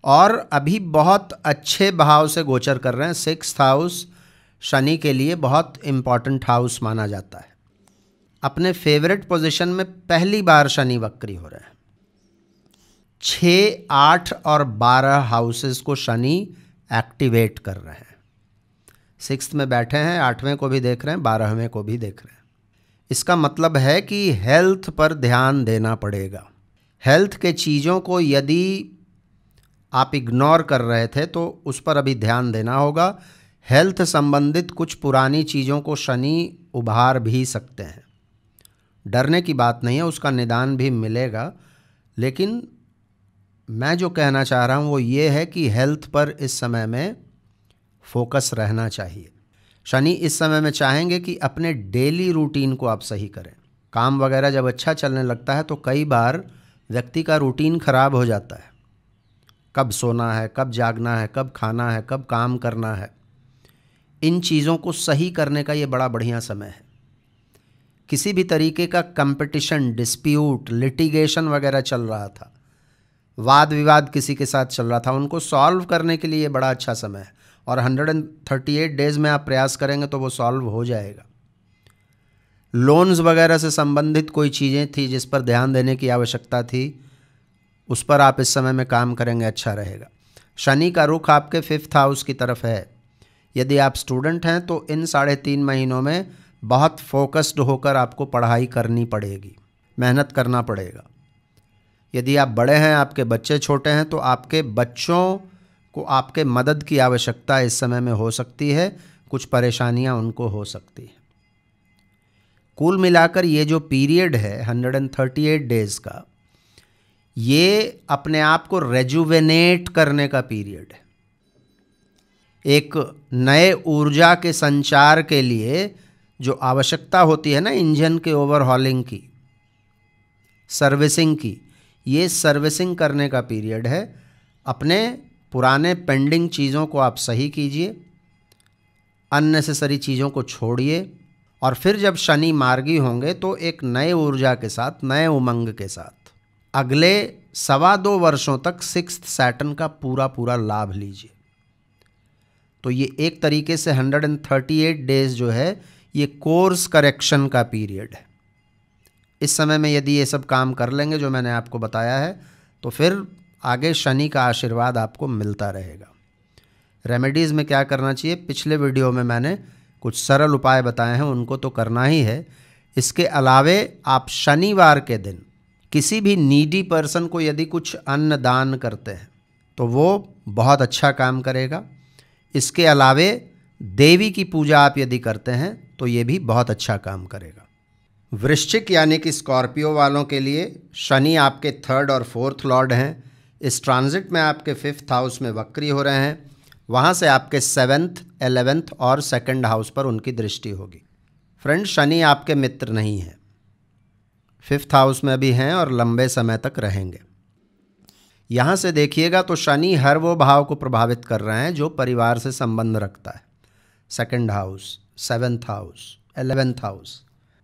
और अभी बहुत अच्छे भाव से गोचर कर रहे हैं। 6th हाउस शनि के लिए बहुत इम्पॉर्टेंट हाउस माना जाता है। अपने फेवरेट पोजीशन में पहली बार शनि वक्री हो रहे हैं। 6, 8 और 12 हाउसेस को शनि एक्टिवेट कर रहे हैं। 6th में बैठे हैं, 8वें को भी देख रहे हैं, 12वें को भी देख रहे हैं। इसका मतलब है कि हेल्थ पर ध्यान देना पड़ेगा। हेल्थ के चीज़ों को यदि आप इग्नोर कर रहे थे तो उस पर अभी ध्यान देना होगा। हेल्थ संबंधित कुछ पुरानी चीज़ों को शनि उभार भी सकते हैं। डरने की बात नहीं है, उसका निदान भी मिलेगा। लेकिन मैं जो कहना चाह रहा हूँ वो ये है कि हेल्थ पर इस समय में फोकस रहना चाहिए। शनि इस समय में चाहेंगे कि अपने डेली रूटीन को आप सही करें। काम वगैरह जब अच्छा चलने लगता है तो कई बार व्यक्ति का रूटीन खराब हो जाता है। कब सोना है, कब जागना है, कब खाना है, कब काम करना है, इन चीज़ों को सही करने का ये बड़ा बढ़िया समय है। किसी भी तरीके का कंपटीशन, डिस्प्यूट, लिटिगेशन वगैरह चल रहा था, वाद विवाद किसी के साथ चल रहा था, उनको सॉल्व करने के लिए ये बड़ा अच्छा समय है। और 138 डेज़ में आप प्रयास करेंगे तो वो सॉल्व हो जाएगा। लोन्स वगैरह से संबंधित कोई चीज़ें थी जिस पर ध्यान देने की आवश्यकता थी, उस पर आप इस समय में काम करेंगे, अच्छा रहेगा। शनि का रुख आपके 5th हाउस की तरफ है। यदि आप स्टूडेंट हैं तो इन 3.5 महीनों में बहुत फोकस्ड होकर आपको पढ़ाई करनी पड़ेगी, मेहनत करना पड़ेगा। यदि आप बड़े हैं, आपके बच्चे छोटे हैं, तो आपके बच्चों को आपके मदद की आवश्यकता इस समय में हो सकती है, कुछ परेशानियां उनको हो सकती हैं। कुल मिलाकर ये जो पीरियड है 138 डेज़ का, ये अपने आप को रेजुवेनेट करने का पीरियड है। एक नए ऊर्जा के संचार के लिए जो आवश्यकता होती है ना, इंजन के ओवरहॉलिंग की, सर्विसिंग की, ये सर्विसिंग करने का पीरियड है। अपने पुराने पेंडिंग चीज़ों को आप सही कीजिए, अननेसेसरी चीज़ों को छोड़िए, और फिर जब शनि मार्गी होंगे तो एक नए ऊर्जा के साथ, नए उमंग के साथ अगले 2.25 वर्षों तक 6th सैटर्न का पूरा लाभ लीजिए। तो ये एक तरीके से 138 डेज़ जो है ये कोर्स करेक्शन का पीरियड है। इस समय में यदि ये सब काम कर लेंगे जो मैंने आपको बताया है, तो फिर आगे शनि का आशीर्वाद आपको मिलता रहेगा। रेमेडीज़ में क्या करना चाहिए, पिछले वीडियो में मैंने कुछ सरल उपाय बताए हैं, उनको तो करना ही है। इसके अलावे आप शनिवार के दिन किसी भी नीडी पर्सन को यदि कुछ अन्न दान करते हैं तो वो बहुत अच्छा काम करेगा। इसके अलावे देवी की पूजा आप यदि करते हैं तो ये भी बहुत अच्छा काम करेगा। वृश्चिक यानी कि स्कॉर्पियो वालों के लिए शनि आपके 3rd और 4th लॉर्ड हैं। इस ट्रांजिट में आपके 5th हाउस में वक्री हो रहे हैं, वहाँ से आपके 7th, 11th और 2nd हाउस पर उनकी दृष्टि होगी। फ्रेंड, शनि आपके मित्र नहीं हैं, 5th हाउस में भी हैं और लंबे समय तक रहेंगे। यहाँ से देखिएगा तो शनि हर वो भाव को प्रभावित कर रहे हैं जो परिवार से संबंध रखता है। 2nd house, 7th house, 11th house.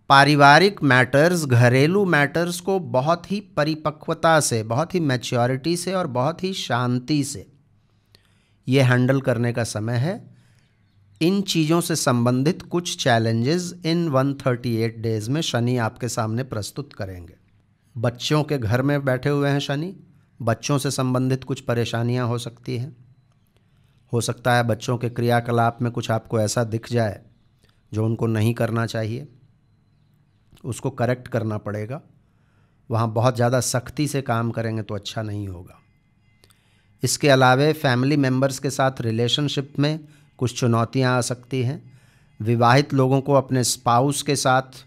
पारिवारिक मैटर्स, घरेलू मैटर्स को बहुत ही परिपक्वता से, बहुत ही मैच्योरिटी से और बहुत ही शांति से ये हैंडल करने का समय है। इन चीज़ों से संबंधित कुछ चैलेंजेस इन 138 डेज़ में शनि आपके सामने प्रस्तुत करेंगे। बच्चों के घर में बैठे हुए हैं शनि, बच्चों से संबंधित कुछ परेशानियां हो सकती हैं। हो सकता है बच्चों के क्रियाकलाप में कुछ आपको ऐसा दिख जाए जो उनको नहीं करना चाहिए, उसको करेक्ट करना पड़ेगा। वहाँ बहुत ज़्यादा सख्ती से काम करेंगे तो अच्छा नहीं होगा। इसके अलावे फैमिली मेम्बर्स के साथ रिलेशनशिप में कुछ चुनौतियाँ आ सकती हैं। विवाहित लोगों को अपने स्पाउस के साथ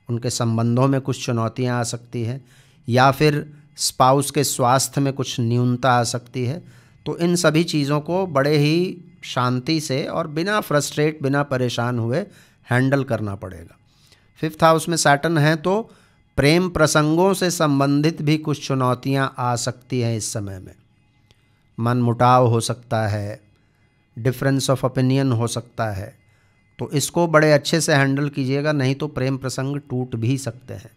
उनके संबंधों में कुछ चुनौतियाँ आ सकती हैं, या फिर स्पाउस के स्वास्थ्य में कुछ न्यूनता आ सकती है। तो इन सभी चीज़ों को बड़े ही शांति से और बिना फ्रस्ट्रेट, बिना परेशान हुए हैंडल करना पड़ेगा। 5th हाउस में सैटर्न है तो प्रेम प्रसंगों से संबंधित भी कुछ चुनौतियाँ आ सकती हैं। इस समय में मनमुटाव हो सकता है, डिफरेंस ऑफ ओपिनियन हो सकता है, तो इसको बड़े अच्छे से हैंडल कीजिएगा, नहीं तो प्रेम प्रसंग टूट भी सकते हैं।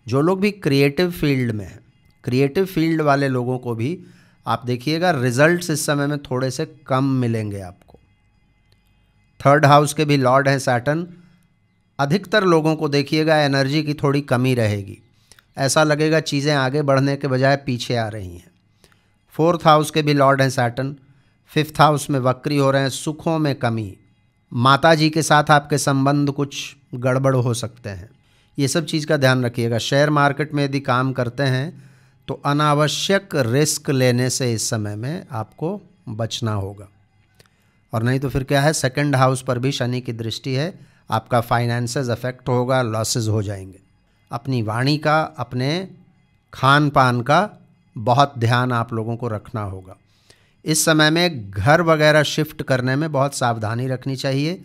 जो लोग भी क्रिएटिव फील्ड में हैं, क्रिएटिव फील्ड वाले लोगों को भी आप देखिएगा रिजल्ट्स इस समय में थोड़े से कम मिलेंगे आपको। 3rd हाउस के भी लॉर्ड हैं सैटर्न। अधिकतर लोगों को देखिएगा एनर्जी की थोड़ी कमी रहेगी, ऐसा लगेगा चीज़ें आगे बढ़ने के बजाय पीछे आ रही हैं। 4th हाउस के भी लॉर्ड हैं सैटर्न, 5th हाउस में वक्री हो रहे हैं। सुखों में कमी, माता जी के साथ आपके संबंध कुछ गड़बड़ हो सकते हैं, ये सब चीज़ का ध्यान रखिएगा। शेयर मार्केट में यदि काम करते हैं तो अनावश्यक रिस्क लेने से इस समय में आपको बचना होगा, और नहीं तो फिर क्या है, 2nd हाउस पर भी शनि की दृष्टि है, आपका फाइनेंसेस अफेक्ट होगा, लॉसेस हो जाएंगे। अपनी वाणी का, अपने खान पान का बहुत ध्यान आप लोगों को रखना होगा। इस समय में घर वगैरह शिफ्ट करने में बहुत सावधानी रखनी चाहिए।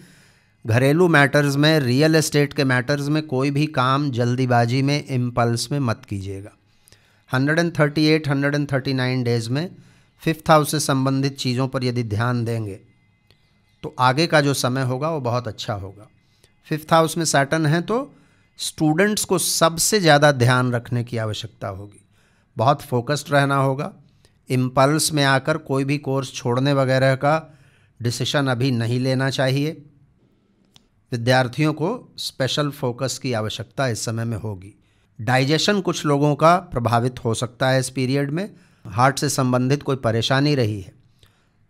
घरेलू मैटर्स में, रियल एस्टेट के मैटर्स में कोई भी काम जल्दीबाजी में, इम्पल्स में मत कीजिएगा। 138, 139 डेज़ में 5th हाउस से संबंधित चीज़ों पर यदि ध्यान देंगे तो आगे का जो समय होगा वो बहुत अच्छा होगा। 5th हाउस में सैटर्न है तो स्टूडेंट्स को सबसे ज़्यादा ध्यान रखने की आवश्यकता होगी। बहुत फोकस्ड रहना होगा। इम्पल्स में आकर कोई भी कोर्स छोड़ने वगैरह का डिसीजन अभी नहीं लेना चाहिए। विद्यार्थियों को स्पेशल फोकस की आवश्यकता इस समय में होगी। डाइजेशन कुछ लोगों का प्रभावित हो सकता है इस पीरियड में। हार्ट से संबंधित कोई परेशानी रही है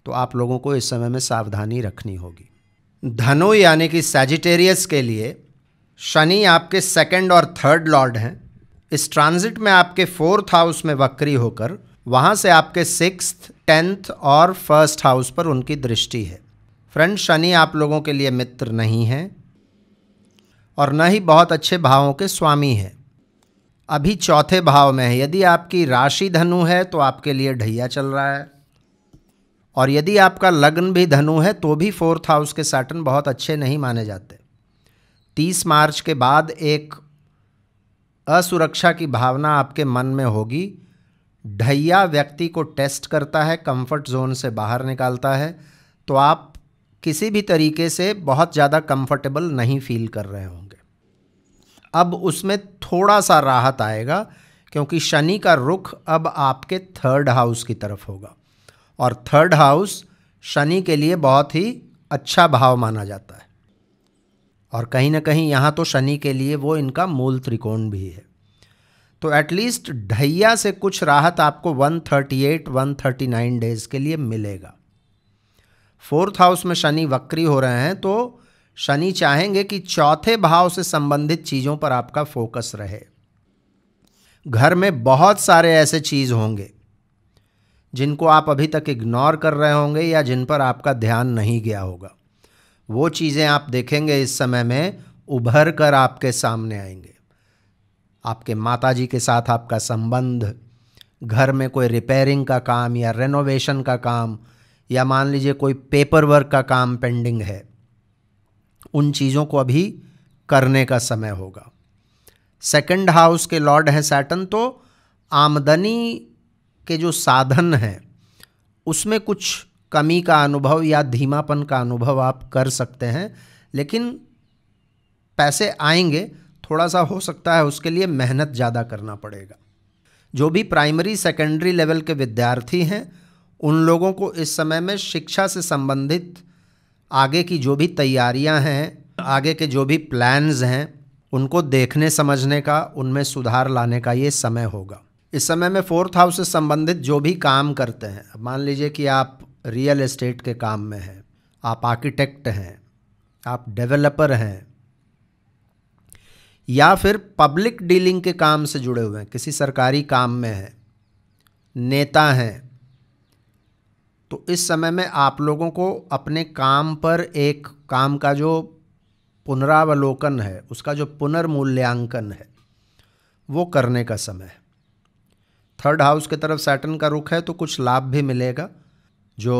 तो आप लोगों को इस समय में सावधानी रखनी होगी। धनु यानी कि सैजिटेरियस के लिए शनि आपके 2nd और 3rd लॉर्ड हैं। इस ट्रांजिट में आपके 4th हाउस में वक्री होकर वहाँ से आपके 6th, 10th और 1st हाउस पर उनकी दृष्टि है। फ्रेंड्स, शनि आप लोगों के लिए मित्र नहीं है और न ही बहुत अच्छे भावों के स्वामी है। अभी 4थे भाव में है। यदि आपकी राशि धनु है तो आपके लिए ढैया चल रहा है, और यदि आपका लग्न भी धनु है तो भी 4th हाउस के सैटर्न बहुत अच्छे नहीं माने जाते। 30 मार्च के बाद एक असुरक्षा की भावना आपके मन में होगी। ढैया व्यक्ति को टेस्ट करता है, कंफर्ट जोन से बाहर निकालता है, तो आप किसी भी तरीके से बहुत ज़्यादा कंफर्टेबल नहीं फील कर रहे होंगे। अब उसमें थोड़ा सा राहत आएगा क्योंकि शनि का रुख अब आपके 3rd हाउस की तरफ होगा, और 3rd हाउस शनि के लिए बहुत ही अच्छा भाव माना जाता है, और कहीं ना कहीं यहाँ तो शनि के लिए वो इनका मूल त्रिकोण भी है। तो एटलीस्ट ढैया से कुछ राहत आपको 138, 139 डेज के लिए मिलेगा। 4th हाउस में शनि वक्री हो रहे हैं तो शनि चाहेंगे कि 4थे भाव से संबंधित चीज़ों पर आपका फोकस रहे। घर में बहुत सारे ऐसे चीज़ होंगे जिनको आप अभी तक इग्नोर कर रहे होंगे या जिन पर आपका ध्यान नहीं गया होगा। वो चीज़ें आप देखेंगे इस समय में उभर कर आपके सामने आएंगे। आपके माताजी के साथ आपका संबंध, घर में कोई रिपेयरिंग का काम या रेनोवेशन का काम, या मान लीजिए कोई पेपर वर्क का काम पेंडिंग है, उन चीज़ों को अभी करने का समय होगा। 2nd हाउस के लॉर्ड हैं सैटर्न, तो आमदनी के जो साधन हैं उसमें कुछ कमी का अनुभव या धीमापन का अनुभव आप कर सकते हैं, लेकिन पैसे आएंगे। थोड़ा सा हो सकता है उसके लिए मेहनत ज़्यादा करना पड़ेगा। जो भी प्राइमरी सेकेंडरी लेवल के विद्यार्थी हैं उन लोगों को इस समय में शिक्षा से संबंधित आगे की जो भी तैयारियां हैं, आगे के जो भी प्लान्स हैं, उनको देखने समझने का, उनमें सुधार लाने का ये समय होगा। इस समय में 4th हाउस से संबंधित जो भी काम करते हैं, मान लीजिए कि आप रियल एस्टेट के काम में हैं, आप आर्किटेक्ट हैं, आप डेवलपर हैं, या फिर पब्लिक डीलिंग के काम से जुड़े हुए हैं, किसी सरकारी काम में हैं, नेता हैं, तो इस समय में आप लोगों को अपने काम पर एक काम का जो पुनरावलोकन है, उसका जो पुनर्मूल्यांकन है, वो करने का समय है। 3rd हाउस की तरफ सैटर्न का रुख है तो कुछ लाभ भी मिलेगा। जो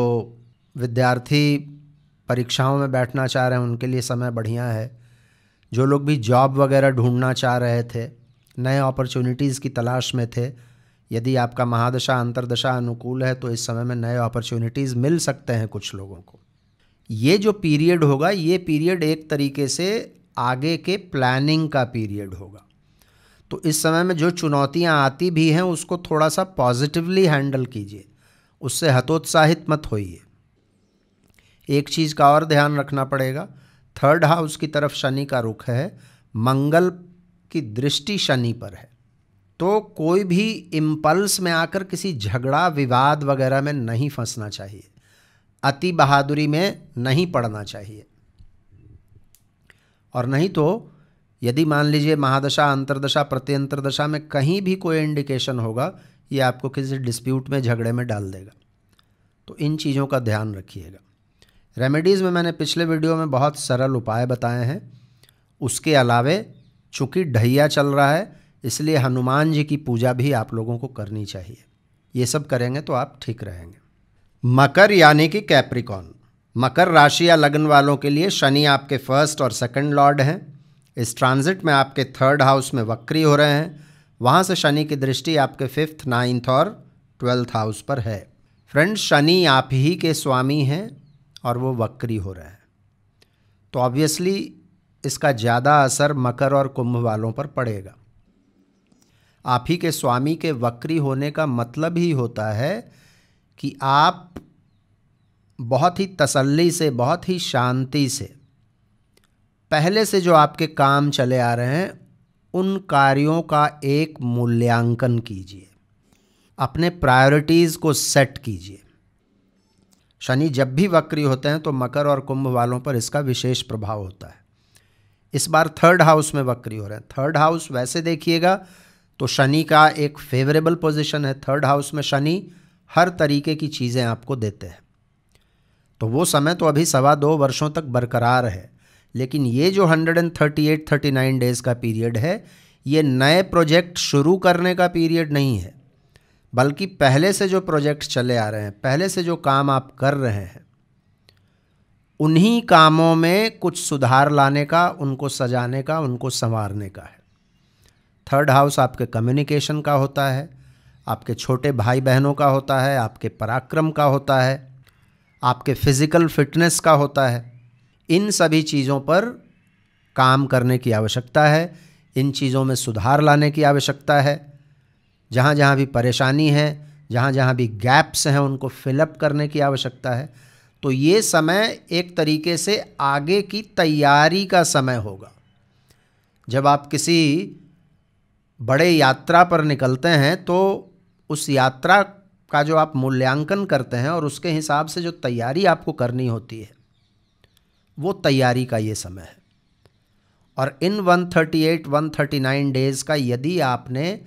विद्यार्थी परीक्षाओं में बैठना चाह रहे हैं उनके लिए समय बढ़िया है। जो लोग भी जॉब वगैरह ढूंढना चाह रहे थे, नए अपॉर्चुनिटीज़ की तलाश में थे, यदि आपका महादशा अंतर्दशा अनुकूल है तो इस समय में नए अपॉर्चुनिटीज़ मिल सकते हैं कुछ लोगों को। ये जो पीरियड होगा, ये पीरियड एक तरीके से आगे के प्लानिंग का पीरियड होगा। तो इस समय में जो चुनौतियां आती भी हैं उसको थोड़ा सा पॉजिटिवली हैंडल कीजिए, उससे हतोत्साहित मत होइए। एक चीज़ का और ध्यान रखना पड़ेगा, 3rd हाउस की तरफ शनि का रुख है, मंगल की दृष्टि शनि पर है, तो कोई भी इम्पल्स में आकर किसी झगड़ा विवाद वगैरह में नहीं फंसना चाहिए, अति बहादुरी में नहीं पड़ना चाहिए। और नहीं तो यदि मान लीजिए महादशा अंतर्दशा प्रत्यंतरदशा में कहीं भी कोई इंडिकेशन होगा, ये आपको किसी डिस्प्यूट में, झगड़े में डाल देगा। तो इन चीज़ों का ध्यान रखिएगा। रेमेडीज़ में मैंने पिछले वीडियो में बहुत सरल उपाय बताए हैं। उसके अलावे चूँकि ढैया चल रहा है इसलिए हनुमान जी की पूजा भी आप लोगों को करनी चाहिए। ये सब करेंगे तो आप ठीक रहेंगे। मकर यानी कि कैप्रिकॉर्न, मकर राशि या लग्न वालों के लिए शनि आपके फर्स्ट और सेकंड लॉर्ड हैं। इस ट्रांजिट में आपके थर्ड हाउस में वक्री हो रहे हैं। वहाँ से शनि की दृष्टि आपके फिफ्थ, नाइन्थ और 12th हाउस पर है। फ्रेंड्स, शनि आप ही के स्वामी हैं और वो वक्री हो रहे हैं, तो ऑब्वियसली इसका ज़्यादा असर मकर और कुंभ वालों पर पड़ेगा। आप ही के स्वामी के वक्री होने का मतलब ही होता है कि आप बहुत ही तसल्ली से, बहुत ही शांति से पहले से जो आपके काम चले आ रहे हैं उन कार्यों का एक मूल्यांकन कीजिए, अपने प्रायोरिटीज़ को सेट कीजिए। शनि जब भी वक्री होते हैं तो मकर और कुंभ वालों पर इसका विशेष प्रभाव होता है। इस बार थर्ड हाउस में वक्री हो रहे हैं। थर्ड हाउस वैसे देखिएगा तो शनि का एक फेवरेबल पोजीशन है। थर्ड हाउस में शनि हर तरीके की चीज़ें आपको देते हैं, तो वो समय तो अभी 2.25 वर्षों तक बरकरार है। लेकिन ये जो 138-39 डेज़ का पीरियड है, ये नए प्रोजेक्ट शुरू करने का पीरियड नहीं है, बल्कि पहले से जो प्रोजेक्ट चले आ रहे हैं, पहले से जो काम आप कर रहे हैं, उन्हीं कामों में कुछ सुधार लाने का, उनको सजाने का, उनको संवारने का है। थर्ड हाउस आपके कम्युनिकेशन का होता है, आपके छोटे भाई बहनों का होता है, आपके पराक्रम का होता है, आपके फिज़िकल फिटनेस का होता है। इन सभी चीज़ों पर काम करने की आवश्यकता है, इन चीज़ों में सुधार लाने की आवश्यकता है। जहाँ जहाँ भी परेशानी है, जहाँ जहाँ भी गैप्स हैं, उनको फिलअप करने की आवश्यकता है। तो ये समय एक तरीके से आगे की तैयारी का समय होगा। जब आप किसी बड़े यात्रा पर निकलते हैं तो उस यात्रा का जो आप मूल्यांकन करते हैं और उसके हिसाब से जो तैयारी आपको करनी होती है, वो तैयारी का ये समय है। और इन 138-139 डेज़ का यदि आपने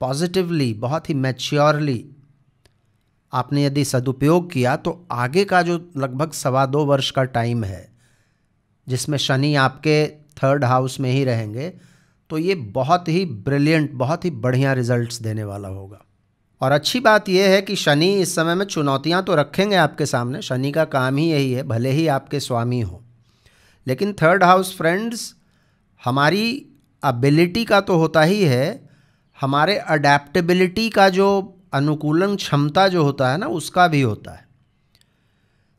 पॉजिटिवली, बहुत ही मैच्योरली आपने यदि सदुपयोग किया, तो आगे का जो लगभग 2.25 वर्ष का टाइम है जिसमें शनि आपके थर्ड हाउस में ही रहेंगे, तो ये बहुत ही ब्रिलियंट, बहुत ही बढ़िया रिजल्ट्स देने वाला होगा। और अच्छी बात यह है कि शनि इस समय में चुनौतियां तो रखेंगे आपके सामने। शनि का काम ही यही है, भले ही आपके स्वामी हो। लेकिन थर्ड हाउस फ्रेंड्स हमारी एबिलिटी का तो होता ही है, हमारे अडेप्टेबिलिटी का जो अनुकूलन क्षमता जो होता है ना, उसका भी होता है।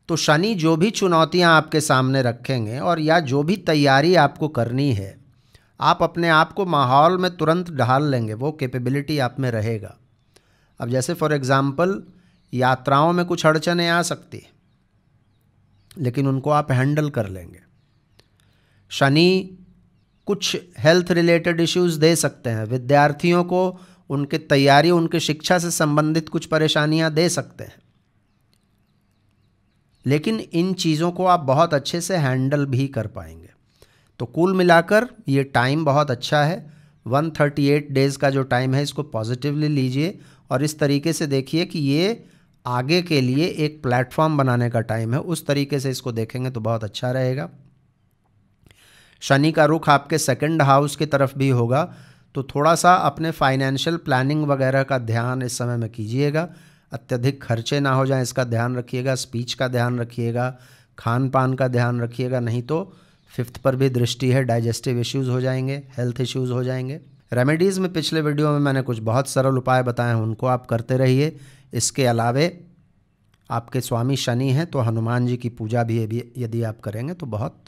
तो शनि जो भी चुनौतियां आपके सामने रखेंगे और या जो भी तैयारी आपको करनी है, आप अपने आप को माहौल में तुरंत ढाल लेंगे, वो कैपेबिलिटी आप में रहेगा। अब जैसे फॉर एग्ज़ाम्पल यात्राओं में कुछ अड़चनें आ सकती हैं, लेकिन उनको आप हैंडल कर लेंगे। शनि कुछ हेल्थ रिलेटेड इश्यूज़ दे सकते हैं, विद्यार्थियों को उनके तैयारी, उनके शिक्षा से संबंधित कुछ परेशानियां दे सकते हैं, लेकिन इन चीज़ों को आप बहुत अच्छे से हैंडल भी कर पाएंगे। तो कुल मिलाकर ये टाइम बहुत अच्छा है। 138 डेज़ का जो टाइम है, इसको पॉजिटिवली लीजिए और इस तरीके से देखिए कि ये आगे के लिए एक प्लेटफॉर्म बनाने का टाइम है। उस तरीके से इसको देखेंगे तो बहुत अच्छा रहेगा। शनि का रुख आपके सेकंड हाउस की तरफ भी होगा, तो थोड़ा सा अपने फाइनेंशियल प्लानिंग वगैरह का ध्यान इस समय में कीजिएगा। अत्यधिक खर्चे ना हो जाएं, इसका ध्यान रखिएगा। स्पीच का ध्यान रखिएगा, खान पान का ध्यान रखिएगा, नहीं तो 5th पर भी दृष्टि है, डाइजेस्टिव इश्यूज़ हो जाएंगे, हेल्थ इश्यूज़ हो जाएंगे। रेमेडीज़ में पिछले वीडियो में मैंने कुछ बहुत सरल उपाय बताए हैं, उनको आप करते रहिए। इसके अलावे आपके स्वामी शनि हैं तो हनुमान जी की पूजा भी यदि आप करेंगे तो बहुत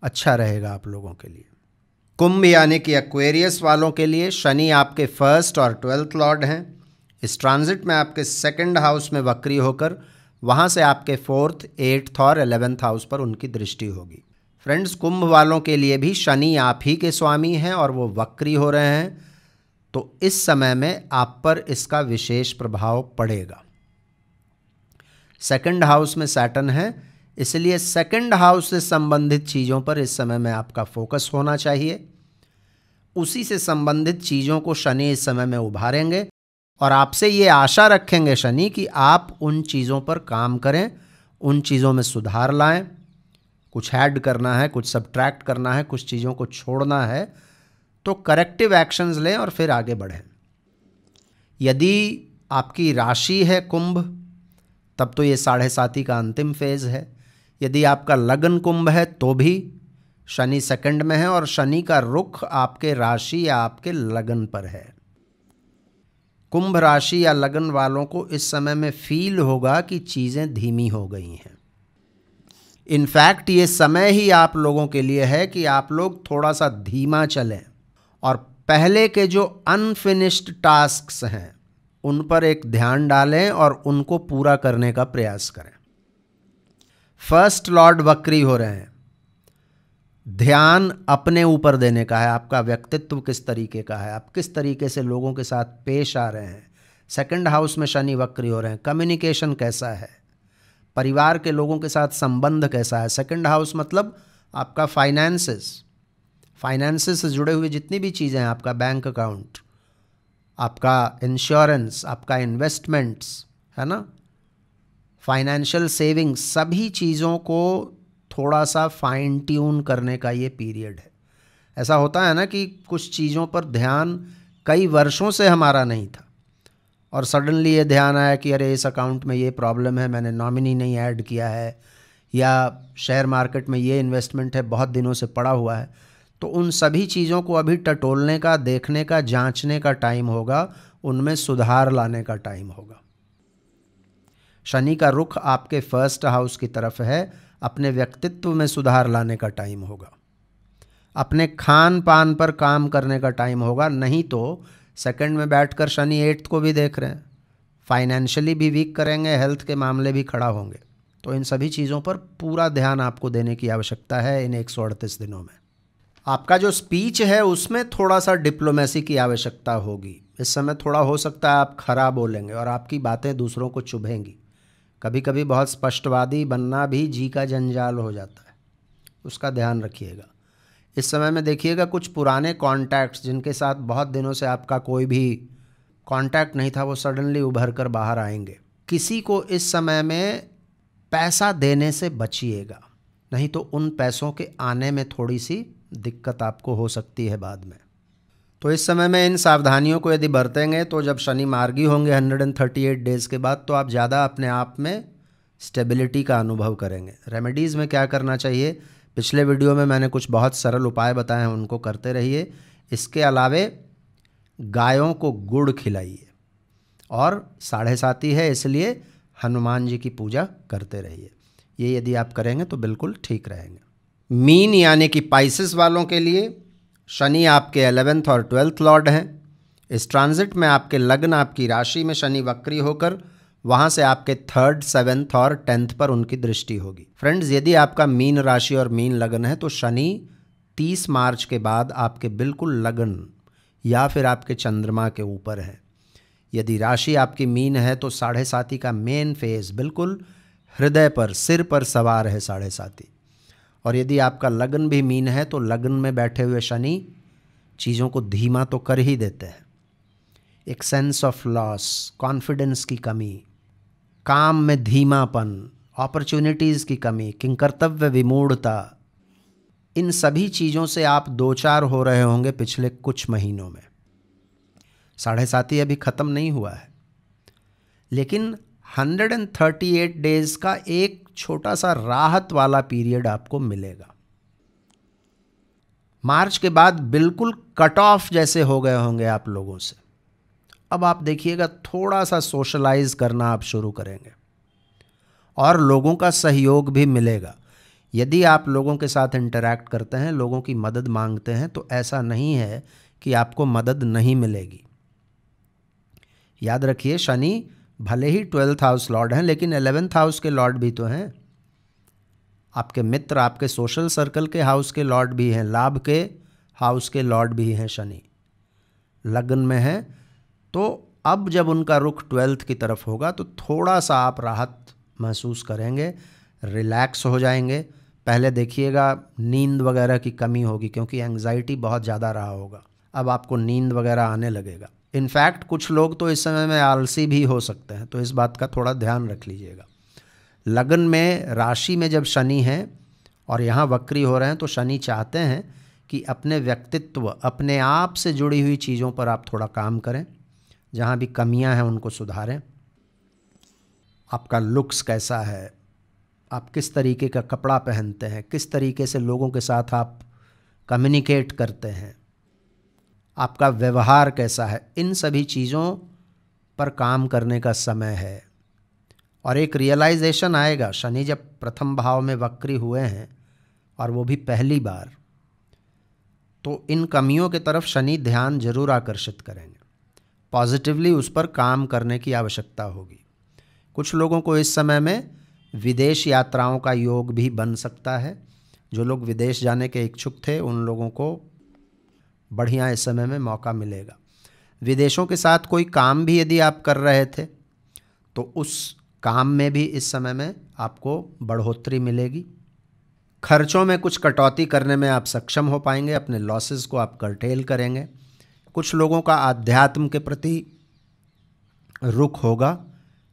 अच्छा रहेगा आप लोगों के लिए। कुंभ यानी कि एक्वेरियस वालों के लिए शनि आपके फर्स्ट और 12th लॉर्ड हैं। इस ट्रांजिट में आपके सेकंड हाउस में वक्री होकर वहाँ से आपके 4th, 8th और 11th हाउस पर उनकी दृष्टि होगी। फ्रेंड्स, कुंभ वालों के लिए भी शनि आप ही के स्वामी हैं और वो वक्री हो रहे हैं, तो इस समय में आप पर इसका विशेष प्रभाव पड़ेगा। सेकंड हाउस में सैटर्न है, इसलिए सेकंड हाउस से संबंधित चीज़ों पर इस समय में आपका फोकस होना चाहिए। उसी से संबंधित चीज़ों को शनि इस समय में उभारेंगे और आपसे ये आशा रखेंगे शनि कि आप उन चीज़ों पर काम करें, उन चीज़ों में सुधार लाएं। कुछ ऐड करना है, कुछ सब्ट्रैक्ट करना है, कुछ चीज़ों को छोड़ना है, तो करेक्टिव एक्शंस लें और फिर आगे बढ़ें। यदि आपकी राशि है कुंभ, तब तो ये 7.5 का अंतिम फेज है। यदि आपका लगन कुंभ है तो भी शनि सेकंड में है और शनि का रुख आपके राशि या आपके लगन पर है। कुंभ राशि या लगन वालों को इस समय में फील होगा कि चीज़ें धीमी हो गई हैं। इनफैक्ट ये समय ही आप लोगों के लिए है कि आप लोग थोड़ा सा धीमा चलें और पहले के जो अनफिनिश्ड टास्क्स हैं उन पर एक ध्यान डालें और उनको पूरा करने का प्रयास करें। फर्स्ट लॉर्ड वक्री हो रहे हैं, ध्यान अपने ऊपर देने का है। आपका व्यक्तित्व किस तरीके का है, आप किस तरीके से लोगों के साथ पेश आ रहे हैं। सेकंड हाउस में शनि वक्री हो रहे हैं, कम्युनिकेशन कैसा है, परिवार के लोगों के साथ संबंध कैसा है। सेकंड हाउस मतलब आपका फाइनेंसेस से जुड़े हुए जितनी भी चीज़ें हैं, आपका बैंक अकाउंट, आपका इंश्योरेंस, आपका इन्वेस्टमेंट्स, है ना, फाइनेंशियल सेविंग्स, सभी चीज़ों को थोड़ा सा फाइन ट्यून करने का ये पीरियड है। ऐसा होता है ना कि कुछ चीज़ों पर ध्यान कई वर्षों से हमारा नहीं था और सडनली ये ध्यान आया कि अरे इस अकाउंट में ये प्रॉब्लम है, मैंने नॉमिनी नहीं ऐड किया है, या शेयर मार्केट में ये इन्वेस्टमेंट है बहुत दिनों से पड़ा हुआ है। तो उन सभी चीज़ों को अभी टटोलने का, देखने का, जांचने का टाइम होगा, उनमें सुधार लाने का टाइम होगा। शनि का रुख आपके फर्स्ट हाउस की तरफ है, अपने व्यक्तित्व में सुधार लाने का टाइम होगा, अपने खान पान पर काम करने का टाइम होगा। नहीं तो सेकंड में बैठकर शनि 8th को भी देख रहे हैं, फाइनेंशियली भी वीक करेंगे, हेल्थ के मामले भी खड़ा होंगे। तो इन सभी चीज़ों पर पूरा ध्यान आपको देने की आवश्यकता है इन 138 दिनों में। आपका जो स्पीच है उसमें थोड़ा सा डिप्लोमेसी की आवश्यकता होगी। इस समय थोड़ा हो सकता है आप खरा बोलेंगे और आपकी बातें दूसरों को चुभेंगी। कभी कभी बहुत स्पष्टवादी बनना भी जी का जंजाल हो जाता है, उसका ध्यान रखिएगा। इस समय में देखिएगा कुछ पुराने कॉन्टैक्ट्स जिनके साथ बहुत दिनों से आपका कोई भी कॉन्टैक्ट नहीं था, वो सडनली उभर कर बाहर आएंगे। किसी को इस समय में पैसा देने से बचिएगा, नहीं तो उन पैसों के आने में थोड़ी सी दिक्कत आपको हो सकती है बाद में। तो इस समय में इन सावधानियों को यदि बरतेंगे तो जब शनि मार्गी होंगे 138 डेज़ के बाद, तो आप ज़्यादा अपने आप में स्टेबिलिटी का अनुभव करेंगे। रेमेडीज़ में क्या करना चाहिए, पिछले वीडियो में मैंने कुछ बहुत सरल उपाय बताए हैं, उनको करते रहिए। इसके अलावे गायों को गुड़ खिलाइए और 7.5 है इसलिए हनुमान जी की पूजा करते रहिए। ये यदि आप करेंगे तो बिल्कुल ठीक रहेंगे। मीन यानी कि पाइसेस वालों के लिए शनि आपके 11th और 12th लॉर्ड हैं। इस ट्रांजिट में आपके लग्न, आपकी राशि में शनि वक्री होकर वहाँ से आपके 3rd, 7th और 10th पर उनकी दृष्टि होगी। फ्रेंड्स, यदि आपका मीन राशि और मीन लगन है तो शनि 30 मार्च के बाद आपके बिल्कुल लगन या फिर आपके चंद्रमा के ऊपर है। यदि राशि आपकी मीन है तो 7.5 का मेन फेज बिल्कुल हृदय पर, सिर पर सवार है 7.5। और यदि आपका लगन भी मीन है तो लगन में बैठे हुए शनि चीज़ों को धीमा तो कर ही देते हैं। एक सेंस ऑफ लॉस, कॉन्फिडेंस की कमी, काम में धीमापन, अपॉर्चुनिटीज़ की कमी, किंकर्तव्य विमूढ़ता, इन सभी चीज़ों से आप दो चार हो रहे होंगे पिछले कुछ महीनों में। 7.5 अभी ख़त्म नहीं हुआ है, लेकिन 138 डेज़ का एक छोटा सा राहत वाला पीरियड आपको मिलेगा। मार्च के बाद बिल्कुल कट ऑफ जैसे हो गए होंगे आप लोगों से। अब आप देखिएगा थोड़ा सा सोशलाइज करना आप शुरू करेंगे और लोगों का सहयोग भी मिलेगा। यदि आप लोगों के साथ इंटरैक्ट करते हैं, लोगों की मदद मांगते हैं, तो ऐसा नहीं है कि आपको मदद नहीं मिलेगी। याद रखिए, शनि भले ही 12th हाउस लॉर्ड हैं, लेकिन 11th हाउस के लॉर्ड भी तो हैं। आपके मित्र, आपके सोशल सर्कल के हाउस के लॉर्ड भी हैं, लाभ के हाउस के लॉर्ड भी हैं। शनि लगन में है, तो अब जब उनका रुख 12th की तरफ होगा तो थोड़ा सा आप राहत महसूस करेंगे, रिलैक्स हो जाएंगे। पहले देखिएगा नींद वगैरह की कमी होगी क्योंकि एंग्जाइटी बहुत ज़्यादा रहा होगा। अब आपको नींद वगैरह आने लगेगा। इनफैक्ट कुछ लोग तो इस समय में आलसी भी हो सकते हैं, तो इस बात का थोड़ा ध्यान रख लीजिएगा। लगन में, राशि में जब शनि है और यहाँ वक्री हो रहे हैं तो शनि चाहते हैं कि अपने व्यक्तित्व, अपने आप से जुड़ी हुई चीज़ों पर आप थोड़ा काम करें, जहाँ भी कमियां हैं उनको सुधारें। आपका लुक्स कैसा है, आप किस तरीके का कपड़ा पहनते हैं, किस तरीके से लोगों के साथ आप कम्युनिकेट करते हैं, आपका व्यवहार कैसा है, इन सभी चीज़ों पर काम करने का समय है। और एक रियलाइजेशन आएगा, शनि जब प्रथम भाव में वक्री हुए हैं और वो भी पहली बार, तो इन कमियों की तरफ शनि ध्यान जरूर आकर्षित करेंगे। पॉजिटिवली उस पर काम करने की आवश्यकता होगी। कुछ लोगों को इस समय में विदेश यात्राओं का योग भी बन सकता है। जो लोग विदेश जाने के इच्छुक थे उन लोगों को बढ़िया इस समय में मौका मिलेगा। विदेशों के साथ कोई काम भी यदि आप कर रहे थे तो उस काम में भी इस समय में आपको बढ़ोतरी मिलेगी। खर्चों में कुछ कटौती करने में आप सक्षम हो पाएंगे, अपने लॉसेस को आप कर्टेल करेंगे। कुछ लोगों का आध्यात्म के प्रति रुख होगा,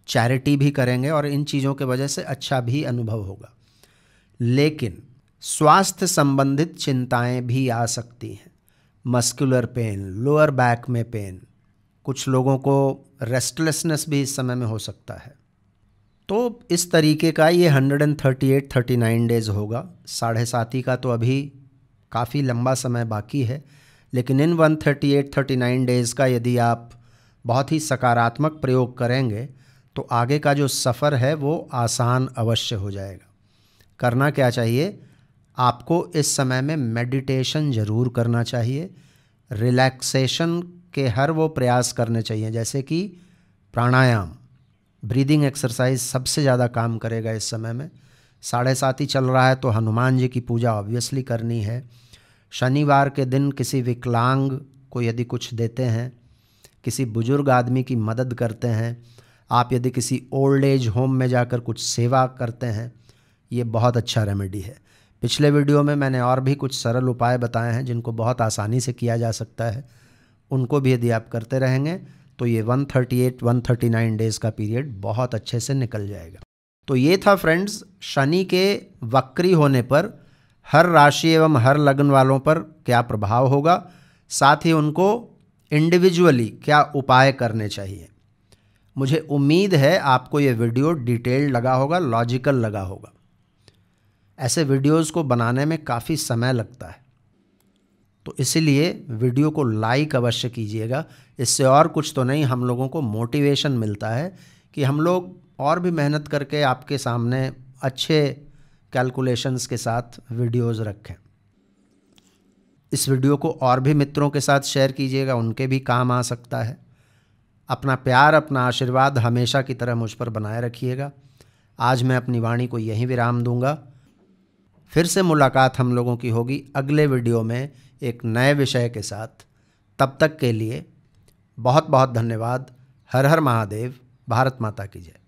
चैरिटी भी करेंगे और इन चीज़ों के वजह से अच्छा भी अनुभव होगा। लेकिन स्वास्थ्य संबंधित चिंताएं भी आ सकती हैं। मस्कुलर पेन, लोअर बैक में पेन, कुछ लोगों को रेस्टलेसनेस भी इस समय में हो सकता है। तो इस तरीके का ये 138-39 डेज़ होगा। 7.5 का तो अभी काफ़ी लंबा समय बाकी है, लेकिन इन 138-39 डेज़ का यदि आप बहुत ही सकारात्मक प्रयोग करेंगे तो आगे का जो सफ़र है वो आसान अवश्य हो जाएगा। करना क्या चाहिए? आपको इस समय में मेडिटेशन ज़रूर करना चाहिए। रिलैक्सेशन के हर वो प्रयास करने चाहिए, जैसे कि प्राणायाम, ब्रीदिंग एक्सरसाइज सबसे ज़्यादा काम करेगा इस समय में। 7.5 चल रहा है तो हनुमान जी की पूजा ऑब्वियसली करनी है। शनिवार के दिन किसी विकलांग को यदि कुछ देते हैं, किसी बुजुर्ग आदमी की मदद करते हैं, आप यदि किसी ओल्ड एज होम में जाकर कुछ सेवा करते हैं, ये बहुत अच्छा रेमेडी है। पिछले वीडियो में मैंने और भी कुछ सरल उपाय बताए हैं जिनको बहुत आसानी से किया जा सकता है। उनको भी यदि आप करते रहेंगे तो ये 138-139 डेज़ का पीरियड बहुत अच्छे से निकल जाएगा। तो ये था फ्रेंड्स, शनि के वक्री होने पर हर राशि एवं हर लग्न वालों पर क्या प्रभाव होगा, साथ ही उनको इंडिविजुअली क्या उपाय करने चाहिए। मुझे उम्मीद है आपको ये वीडियो डिटेल्ड लगा होगा, लॉजिकल लगा होगा। ऐसे वीडियोस को बनाने में काफ़ी समय लगता है, तो इसीलिए वीडियो को लाइक अवश्य कीजिएगा। इससे और कुछ तो नहीं, हम लोगों को मोटिवेशन मिलता है कि हम लोग और भी मेहनत करके आपके सामने अच्छे कैलकुलेशंस के साथ वीडियोस रखें। इस वीडियो को और भी मित्रों के साथ शेयर कीजिएगा, उनके भी काम आ सकता है। अपना प्यार, अपना आशीर्वाद हमेशा की तरह मुझ पर बनाए रखिएगा। आज मैं अपनी वाणी को यहीं विराम दूंगा। फिर से मुलाकात हम लोगों की होगी अगले वीडियो में एक नए विषय के साथ। तब तक के लिए बहुत बहुत धन्यवाद। हर हर महादेव। भारत माता की जय।